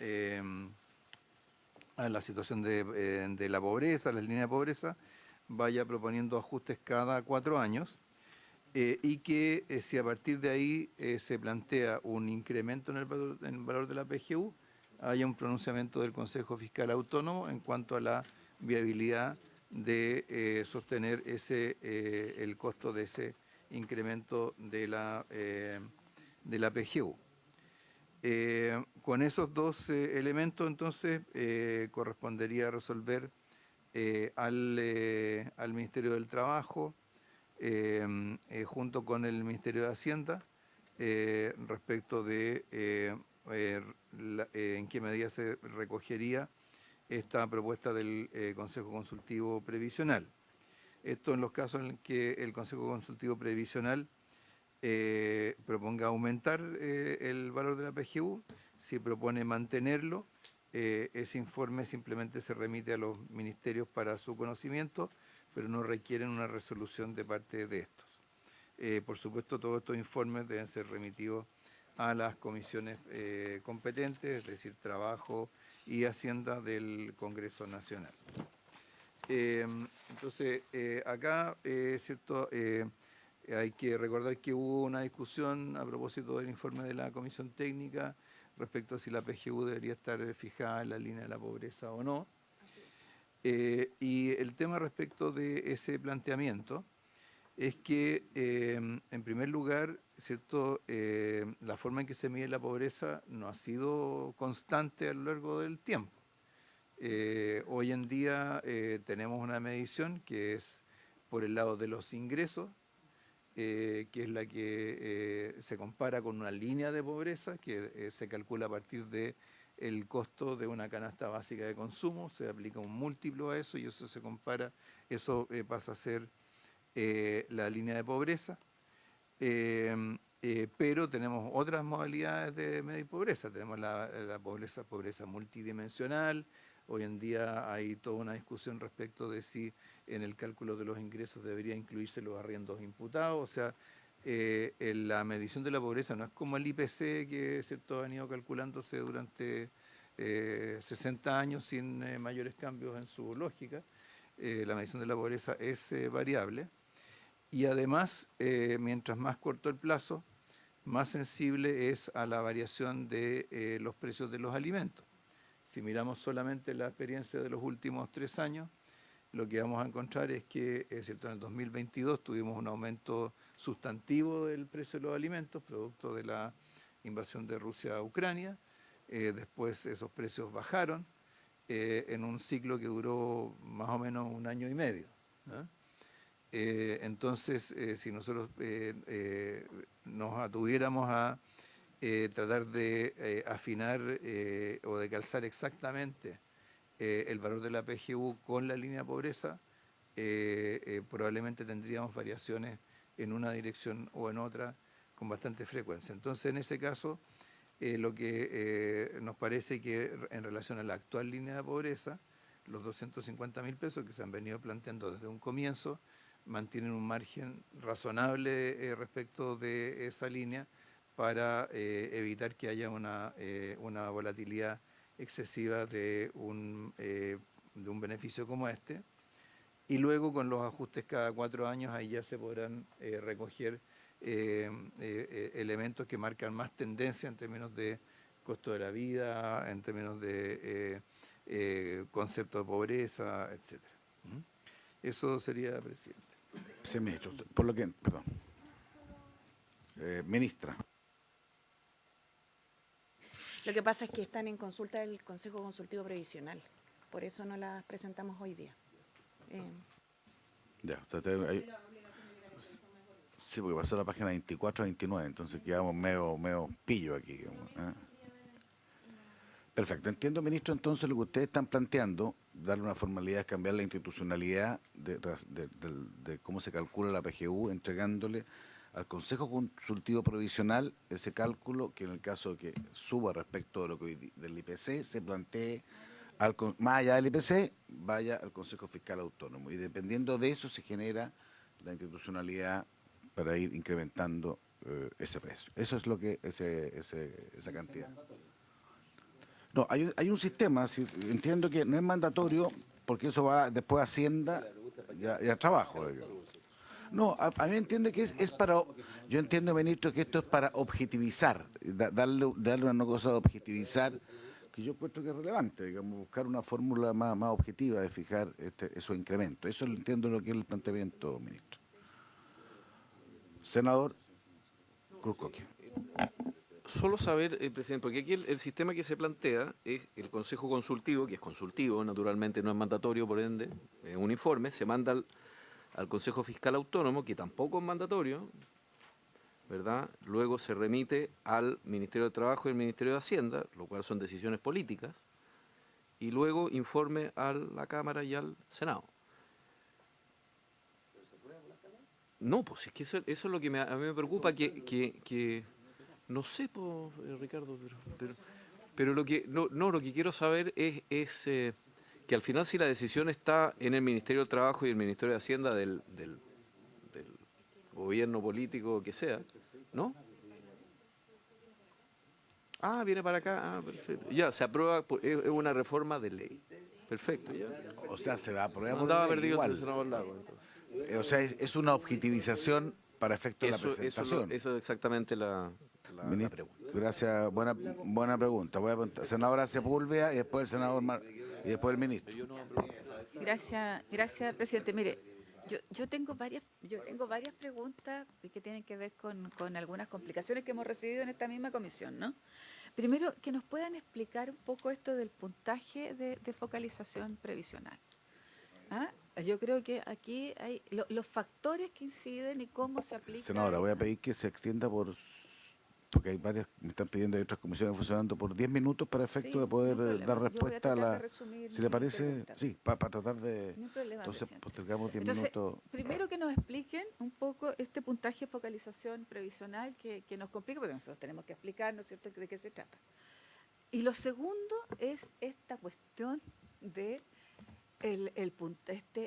la situación de la pobreza, la línea de pobreza, vaya proponiendo ajustes cada 4 años. Y que si a partir de ahí se plantea un incremento en el valor de la PGU, haya un pronunciamiento del Consejo Fiscal Autónomo en cuanto a la viabilidad de sostener el costo de ese incremento de la PGU. Con esos 2 elementos, entonces, correspondería resolver al Ministerio del Trabajo, junto con el Ministerio de Hacienda, respecto de en qué medida se recogería esta propuesta del Consejo Consultivo Previsional. Esto en los casos en que el Consejo Consultivo Previsional proponga aumentar el valor de la PGU, si propone mantenerlo, ese informe simplemente se remite a los ministerios para su conocimiento, pero no requieren una resolución de parte de estos. Por supuesto, todos estos informes deben ser remitidos a las comisiones competentes, es decir, Trabajo y Hacienda del Congreso Nacional. Entonces, acá, ¿cierto? Hay que recordar que hubo una discusión a propósito del informe de la Comisión Técnica respecto a si la PGU debería estar fijada en la línea de la pobreza o no. Y el tema respecto de ese planteamiento es que, en primer lugar, ¿cierto? La forma en que se mide la pobreza no ha sido constante a lo largo del tiempo. Hoy en día tenemos una medición que es por el lado de los ingresos, que es la que se compara con una línea de pobreza que se calcula a partir de el costo de una canasta básica de consumo, se aplica un múltiplo a eso y eso se compara, eso pasa a ser la línea de pobreza, pero tenemos otras modalidades de medir pobreza, tenemos la pobreza multidimensional. Hoy en día hay toda una discusión respecto de si en el cálculo de los ingresos debería incluirse los arriendos imputados. O sea, la medición de la pobreza no es como el IPC, que ¿cierto? Ha venido calculándose durante 60 años sin mayores cambios en su lógica. La medición de la pobreza es variable. Y además, mientras más corto el plazo, más sensible es a la variación de los precios de los alimentos. Si miramos solamente la experiencia de los últimos 3 años, lo que vamos a encontrar es que ¿cierto? En el 2022 tuvimos un aumento sustantivo del precio de los alimentos, producto de la invasión de Rusia a Ucrania. Después esos precios bajaron en un ciclo que duró más o menos 1 año y medio, ¿no? Entonces, si nosotros nos atuviéramos a tratar de afinar o de calzar exactamente el valor de la PGU con la línea de pobreza, probablemente tendríamos variaciones en una dirección o en otra con bastante frecuencia. Entonces, en ese caso, lo que nos parece que en relación a la actual línea de pobreza, los 250.000 pesos que se han venido planteando desde un comienzo, mantienen un margen razonable respecto de esa línea para evitar que haya una volatilidad excesiva de un beneficio como este. Y luego con los ajustes cada 4 años, ahí ya se podrán recoger elementos que marcan más tendencia en términos de costo de la vida, en términos de concepto de pobreza, etc. Eso sería, presidente. Sí, ministro. Por lo que, perdón. Ministra. Lo que pasa es que están en consulta del Consejo Consultivo Previsional, por eso no las presentamos hoy día. Ya, o sea, sí, porque pasó la página 24 a 29, entonces quedamos medio pillo aquí. ¿Eh? Perfecto. Entiendo, ministro, entonces lo que ustedes están planteando, darle una formalidad, cambiar la institucionalidad de cómo se calcula la PGU, entregándole al Consejo Consultivo Provisional ese cálculo que en el caso de que suba respecto de lo que del IPC se plantee más allá del IPC, vaya al Consejo Fiscal Autónomo. Y dependiendo de eso se genera la institucionalidad para ir incrementando ese precio. Eso es lo que esa cantidad. No, hay un sistema, entiendo que no es mandatorio, porque eso va después a Hacienda y a Trabajo. Digamos. No, a mí entiende que es para, yo entiendo, ministro, que esto es para objetivizar, darle una cosa de objetivizar, que yo encuentro que es relevante, digamos, buscar una fórmula más objetiva de fijar esos incrementos. Eso lo entiendo lo que es el planteamiento, ministro. Senador Cruz Coque. Solo saber, presidente, porque aquí el sistema que se plantea es el Consejo Consultivo, que es consultivo, naturalmente no es mandatorio, por ende, es un informe, se manda al Consejo Fiscal Autónomo, que tampoco es mandatorio, ¿verdad? Luego se remite al Ministerio de Trabajo y al Ministerio de Hacienda, lo cual son decisiones políticas, y luego informe a la Cámara y al Senado. No, pues es que eso es lo que a mí me preocupa, que no sé, pues, Ricardo, pero lo que lo que quiero saber es que al final, si la decisión está en el Ministerio del Trabajo y el Ministerio de Hacienda del gobierno político que sea, ¿no? Ah, viene para acá, perfecto. Ya, se aprueba, es una reforma de ley. Perfecto, ya. O sea, se va a aprobar No por andaba ley perdido igual. el senador Lago, entonces. O sea, es una objetivización para efecto de la presentación. Eso es exactamente la Ministro, pregunta. gracias, buena pregunta. Voy a preguntar. Senadora Sepúlveda y después el senador y después el ministro. Gracias, presidente. Mire, yo tengo varias preguntas que tienen que ver con algunas complicaciones que hemos recibido en esta misma comisión, ¿no? Primero, que nos puedan explicar un poco esto del puntaje de focalización previsional. ¿Ah? Yo creo que aquí hay los factores que inciden y cómo se aplica. Senadora, voy a pedir que se extienda porque hay varias, me están pidiendo, hay otras comisiones funcionando por 10 minutos para efecto de poder dar respuesta a la... Si le parece, sí, para tratar de... No hay problema, Entonces, presidente. postergamos 10 Entonces, minutos. primero que nos expliquen un poco este puntaje de focalización previsional que nos complica, porque nosotros tenemos que explicar, ¿no es cierto?, de qué se trata. Y lo segundo es esta cuestión de el puntaje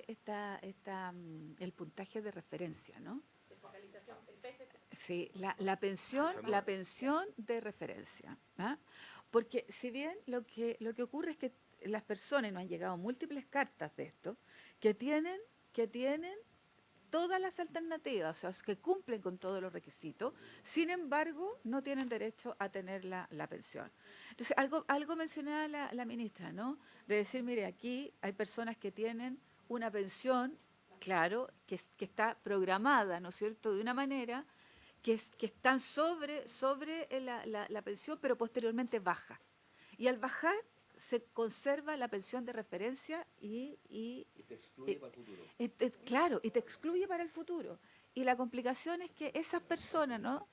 de referencia, ¿no? De focalización, sí, la pensión de referencia. ¿Ah? Porque si bien lo que ocurre es que las personas, nos han llegado múltiples cartas de esto, que tienen todas las alternativas, o sea, que cumplen con todos los requisitos, sin embargo, no tienen derecho a tener la pensión. Entonces, algo mencionaba la ministra, ¿no? De decir, mire, aquí hay personas que tienen una pensión, claro, que está programada, ¿no es cierto?, de una manera que están sobre la pensión, pero posteriormente baja. Y al bajar, se conserva la pensión de referencia y te excluye para el futuro. Claro, y te excluye para el futuro. Y la complicación es que esas personas, ¿no?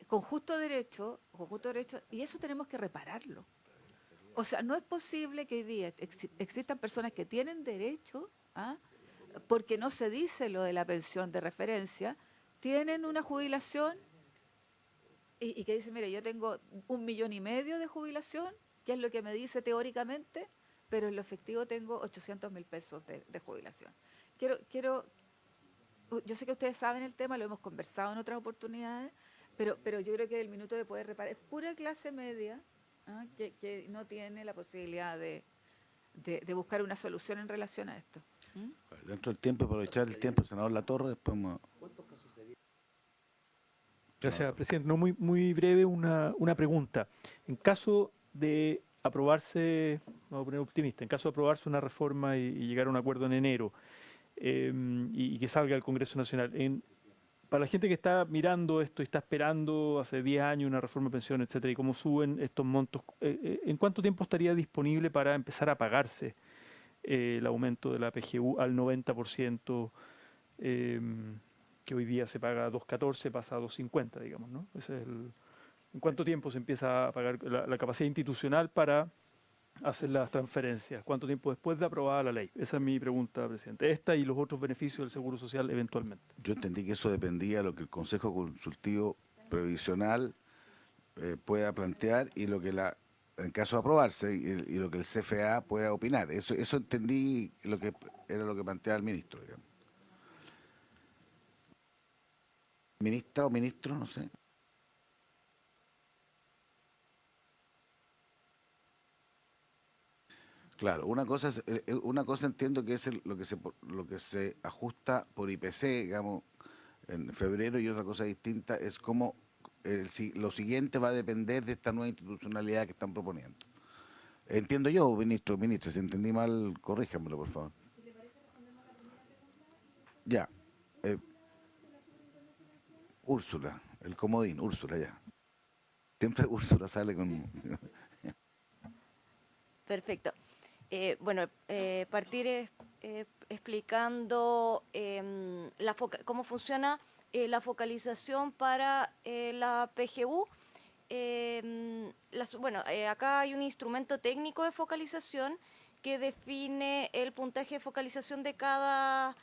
Con justo derecho, y eso tenemos que repararlo. O sea, no es posible que hoy día existan personas que tienen derecho, porque no se dice lo de la pensión de referencia, tienen una jubilación y que dicen, mire, yo tengo 1,5 millones de jubilación, que es lo que me dice teóricamente, pero en lo efectivo tengo 800.000 pesos de jubilación. Yo sé que ustedes saben el tema, lo hemos conversado en otras oportunidades, pero yo creo que el minuto de poder reparar, es pura clase media, que no tiene la posibilidad de buscar una solución en relación a esto. Dentro del tiempo, aprovechar el tiempo, senador Latorre, después... Gracias, presidente. No, muy breve una pregunta. En caso de aprobarse, vamos a poner optimista, en caso de aprobarse una reforma y llegar a un acuerdo en enero y que salga al Congreso Nacional, para la gente que está mirando esto y está esperando hace 10 años una reforma de pensión, etcétera, y cómo suben estos montos, ¿en cuánto tiempo estaría disponible para empezar a pagarse el aumento de la PGU al 90%? Que hoy día se paga a 2.14, pasa a 2.50, digamos, ¿no? Ese es ¿en cuánto tiempo se empieza a pagar la capacidad institucional para hacer las transferencias? ¿Cuánto tiempo después de aprobada la ley? Esa es mi pregunta, presidente. Esta y los otros beneficios del Seguro Social eventualmente. Yo entendí que eso dependía de lo que el Consejo Consultivo Previsional pueda plantear y lo que en caso de aprobarse y lo que el CFA pueda opinar. Eso entendí lo que era lo que planteaba el ministro, digamos. Ministra o ministro, no sé. Claro, una cosa entiendo que es lo que se ajusta por IPC, digamos, en febrero, y otra cosa distinta es cómo lo siguiente va a depender de esta nueva institucionalidad que están proponiendo. Entiendo yo, ministra, si entendí mal, corríjamelo, por favor. Si le parece, respondemos a la primera pregunta. Ya. Úrsula, el comodín, Úrsula, ya. Siempre Úrsula sale con... Perfecto. Partir explicando cómo funciona la focalización para la PGU. acá hay un instrumento técnico de focalización que define el puntaje de focalización de cada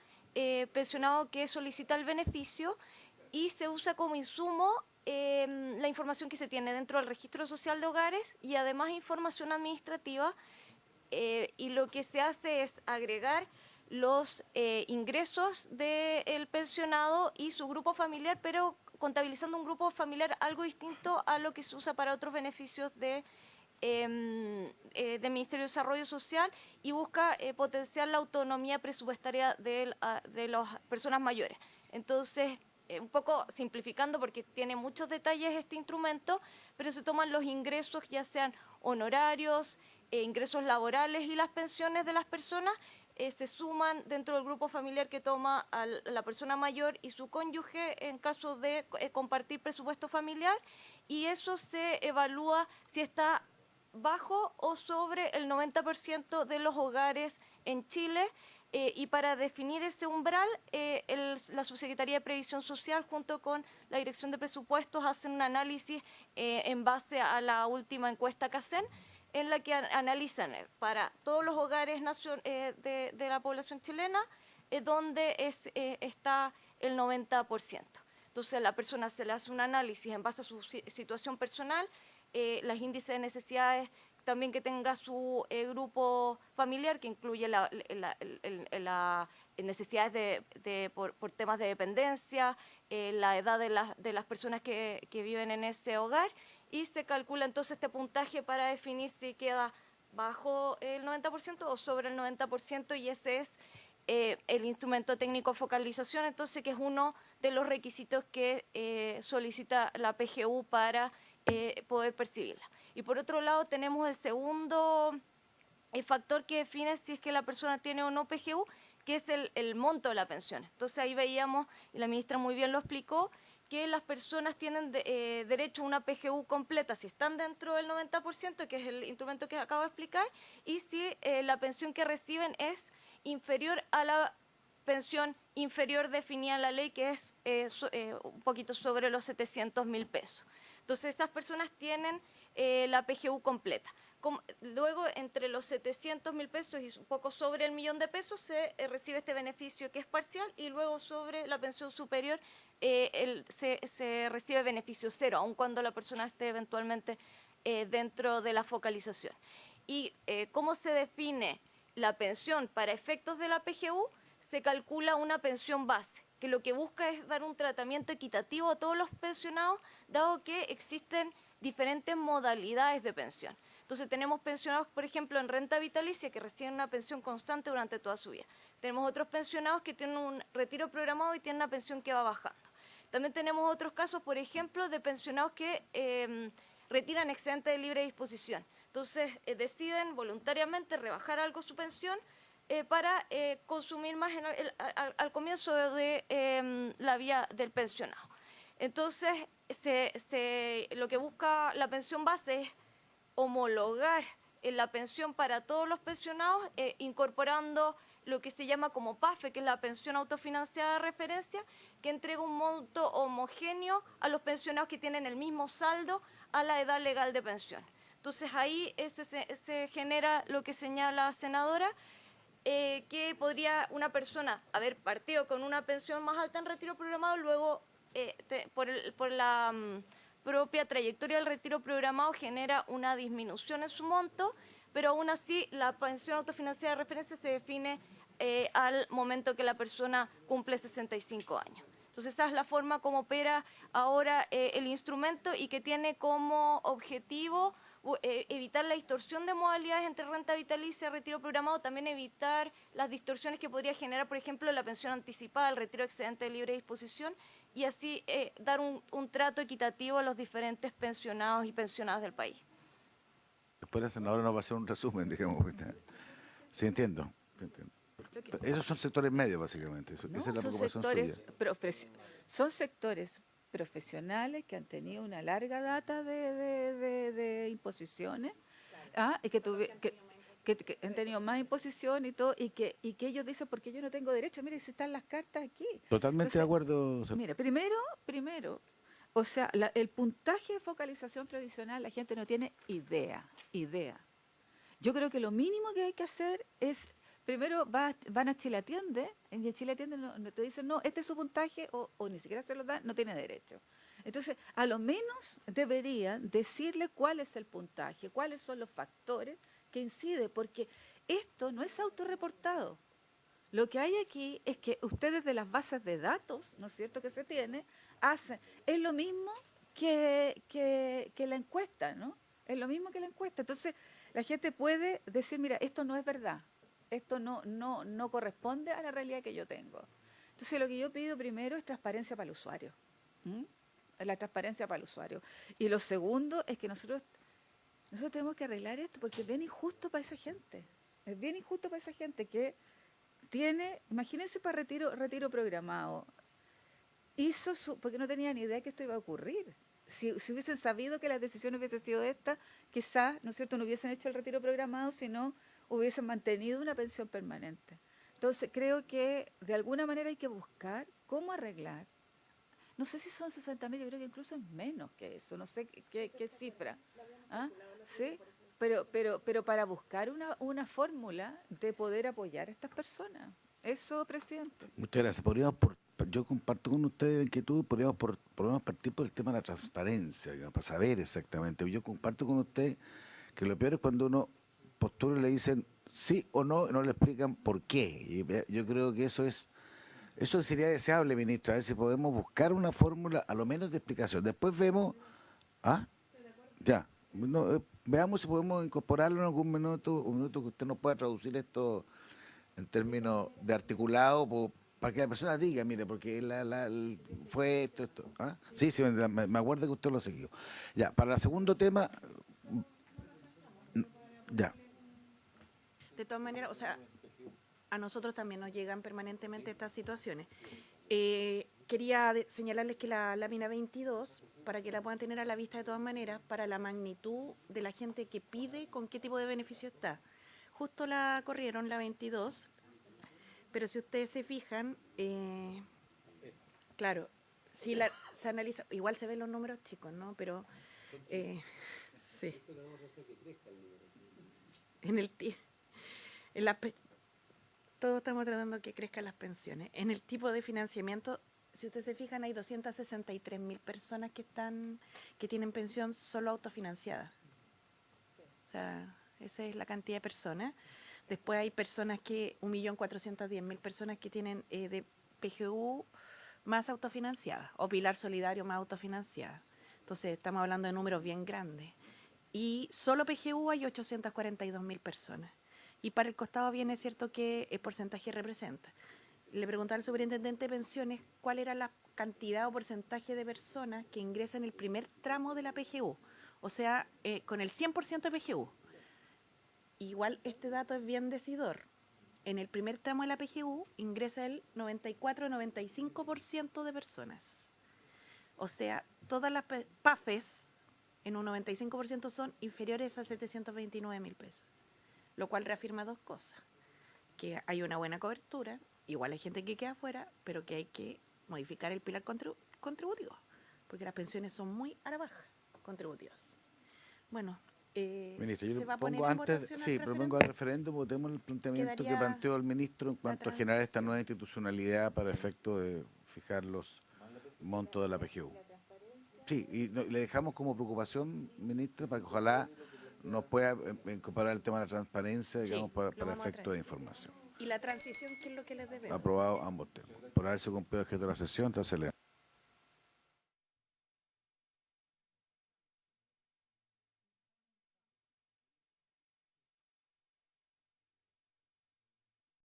pensionado que solicita el beneficio y se usa como insumo la información que se tiene dentro del registro social de hogares y además información administrativa, y lo que se hace es agregar los ingresos del pensionado y su grupo familiar, pero contabilizando un grupo familiar algo distinto a lo que se usa para otros beneficios del Ministerio de Desarrollo Social, y busca potenciar la autonomía presupuestaria de las personas mayores. Entonces, un poco simplificando porque tiene muchos detalles este instrumento, pero se toman los ingresos, ya sean honorarios, ingresos laborales y las pensiones de las personas, se suman dentro del grupo familiar que toma a la persona mayor y su cónyuge en caso de compartir presupuesto familiar, y eso se evalúa si está bajo o sobre el 90% de los hogares en Chile. Y para definir ese umbral, la Subsecretaría de Previsión Social junto con la Dirección de Presupuestos hacen un análisis en base a la última encuesta CACEN, en la que analizan para todos los hogares de la población chilena donde está el 90%. Entonces a la persona se le hace un análisis en base a su situación personal, los índices de necesidades también que tenga su grupo familiar, que incluye las necesidades por temas de dependencia, la edad de las personas que viven en ese hogar, y se calcula entonces este puntaje para definir si queda bajo el 90% o sobre el 90%, y ese es el instrumento técnico de focalización, entonces, que es uno de los requisitos que solicita la PGU para poder percibirla. Y por otro lado tenemos el segundo factor que define si es que la persona tiene o no PGU, que es el monto de la pensión. Entonces ahí veíamos, y la ministra muy bien lo explicó, que las personas tienen derecho a una PGU completa si están dentro del 90%, que es el instrumento que acabo de explicar, y si la pensión que reciben es inferior a la pensión inferior definida en la ley, que es un poquito sobre los 700.000 pesos. Entonces esas personas tienen la PGU completa. Luego, entre los 700.000 pesos y un poco sobre el 1.000.000 de pesos, se recibe este beneficio que es parcial, y luego sobre la pensión superior se recibe beneficio cero, aun cuando la persona esté eventualmente dentro de la focalización. ¿Y cómo se define la pensión para efectos de la PGU? Se calcula una pensión base, que lo que busca es dar un tratamiento equitativo a todos los pensionados, dado que existen diferentes modalidades de pensión. Entonces tenemos pensionados, por ejemplo, en renta vitalicia, que reciben una pensión constante durante toda su vida. Tenemos otros pensionados que tienen un retiro programado y tienen una pensión que va bajando. También tenemos otros casos, por ejemplo, de pensionados que retiran excedente de libre disposición. Entonces deciden voluntariamente rebajar algo su pensión para consumir más al comienzo de la vida del pensionado. Entonces, lo que busca la pensión base es homologar la pensión para todos los pensionados, incorporando lo que se llama como PAFE, que es la pensión autofinanciada de referencia, que entrega un monto homogéneo a los pensionados que tienen el mismo saldo a la edad legal de pensión. Entonces ahí se genera lo que señala la senadora, que podría una persona haber partido con una pensión más alta en retiro programado, luego por la propia trayectoria del retiro programado genera una disminución en su monto, pero aún así la pensión autofinanciada de referencia se define al momento que la persona cumple 65 años. Entonces esa es la forma como opera ahora el instrumento, y que tiene como objetivo evitar la distorsión de modalidades entre renta vitalicia y retiro programado, también evitar las distorsiones que podría generar, por ejemplo, la pensión anticipada, el retiro excedente de libre disposición, y así dar un trato equitativo a los diferentes pensionados y pensionadas del país. Después la senadora nos va a hacer un resumen, digamos. Sí, entiendo. Esos son sectores medios, básicamente. Esa es la preocupación suya. Son sectores profesionales que han tenido una larga data de imposiciones, y que han tenido más imposición y todo, y que ellos dicen, porque yo no tengo derecho, mire, si están las cartas aquí. Totalmente Entonces, de acuerdo. Mire, primero, O sea, el puntaje de focalización previsional la gente no tiene idea. Yo creo que lo mínimo que hay que hacer es, primero van a Chile Atiende, y en Chile Atiende no te dicen, no, este es su puntaje, o ni siquiera se lo dan, no tiene derecho. Entonces, a lo menos deberían decirle cuál es el puntaje, cuáles son los factores que inciden, porque esto no es autorreportado. Lo que hay aquí es que ustedes de las bases de datos, ¿no es cierto?, que se tiene, hacen, es lo mismo que la encuesta, ¿no? Es lo mismo que la encuesta. Entonces, la gente puede decir, mira, esto no es verdad, esto no corresponde a la realidad que yo tengo. Entonces, lo que yo pido primero es transparencia para el usuario. La transparencia para el usuario. Y lo segundo es que nosotros tenemos que arreglar esto porque es bien injusto para esa gente. Es bien injusto para esa gente que tiene, imagínense para retiro programado, porque no tenía ni idea que esto iba a ocurrir. Si hubiesen sabido que las decisiones hubiesen sido estas, quizás, ¿no es cierto?, no hubiesen hecho el retiro programado, sino hubiesen mantenido una pensión permanente. Entonces, creo que de alguna manera hay que buscar cómo arreglar. No sé si son 60.000, yo creo que incluso es menos que eso, no sé qué cifra. ¿Ah? ¿Sí? Pero para buscar una fórmula de poder apoyar a estas personas. Eso, presidente. Muchas gracias. Yo comparto con ustedes la inquietud, podríamos partir por el tema de la transparencia, digamos, para saber exactamente. Yo comparto con usted que lo peor es cuando uno postula y le dicen sí o no, y no le explican por qué. Y yo creo que eso sería deseable, ministra, a ver si podemos buscar una fórmula, a lo menos de explicación. Después vemos, ya, veamos si podemos incorporarlo en algún minuto, un minuto que usted nos pueda traducir esto en términos de articulado, para que la persona diga, mire, porque fue esto. Sí, me acuerdo que usted lo ha seguido. Ya, para el segundo tema, ya. De todas maneras, o sea, a nosotros también nos llegan permanentemente estas situaciones. Quería señalarles que la lámina 22, para que la puedan tener a la vista de todas maneras, para la magnitud de la gente que pide, con qué tipo de beneficio está. Justo la corrieron, la 22, pero si ustedes se fijan, claro, si se analiza, igual se ven los números chicos, ¿no? Pero, sí. Todos estamos tratando que crezcan las pensiones. En el tipo de financiamiento, si ustedes se fijan, hay 263.000 personas que tienen pensión solo autofinanciada. O sea, esa es la cantidad de personas. Después hay personas 1.410.000 personas que tienen de PGU más autofinanciada, o Pilar Solidario más autofinanciada. Entonces, estamos hablando de números bien grandes. Y solo PGU hay 842.000 personas. Y para el costado viene cierto que el porcentaje representa. Le preguntaba al superintendente de pensiones cuál era la cantidad o porcentaje de personas que ingresan en el primer tramo de la PGU, o sea, con el 100% de PGU. Igual este dato es bien decidor. En el primer tramo de la PGU ingresa el 94-95% de personas. O sea, todas las PAFES en un 95% son inferiores a 729.000 pesos. Lo cual reafirma dos cosas: que hay una buena cobertura, igual hay gente que queda afuera, pero que hay que modificar el pilar contributivo, porque las pensiones son muy a la baja contributivas. Bueno, ministra, yo se va a poner propongo en votación propongo al referéndum, votemos el planteamiento que planteó el ministro en cuanto a generar esta nueva institucionalidad para efecto de fijar los montos de la PGU. Sí, y le dejamos como preocupación, ministra, para que ojalá nos pueda incorporar el tema de la transparencia, digamos, para efecto de información. ¿Y la transición qué es lo que les debemos? Aprobado ambos temas. Por haberse cumplido el objeto de la sesión, entonces le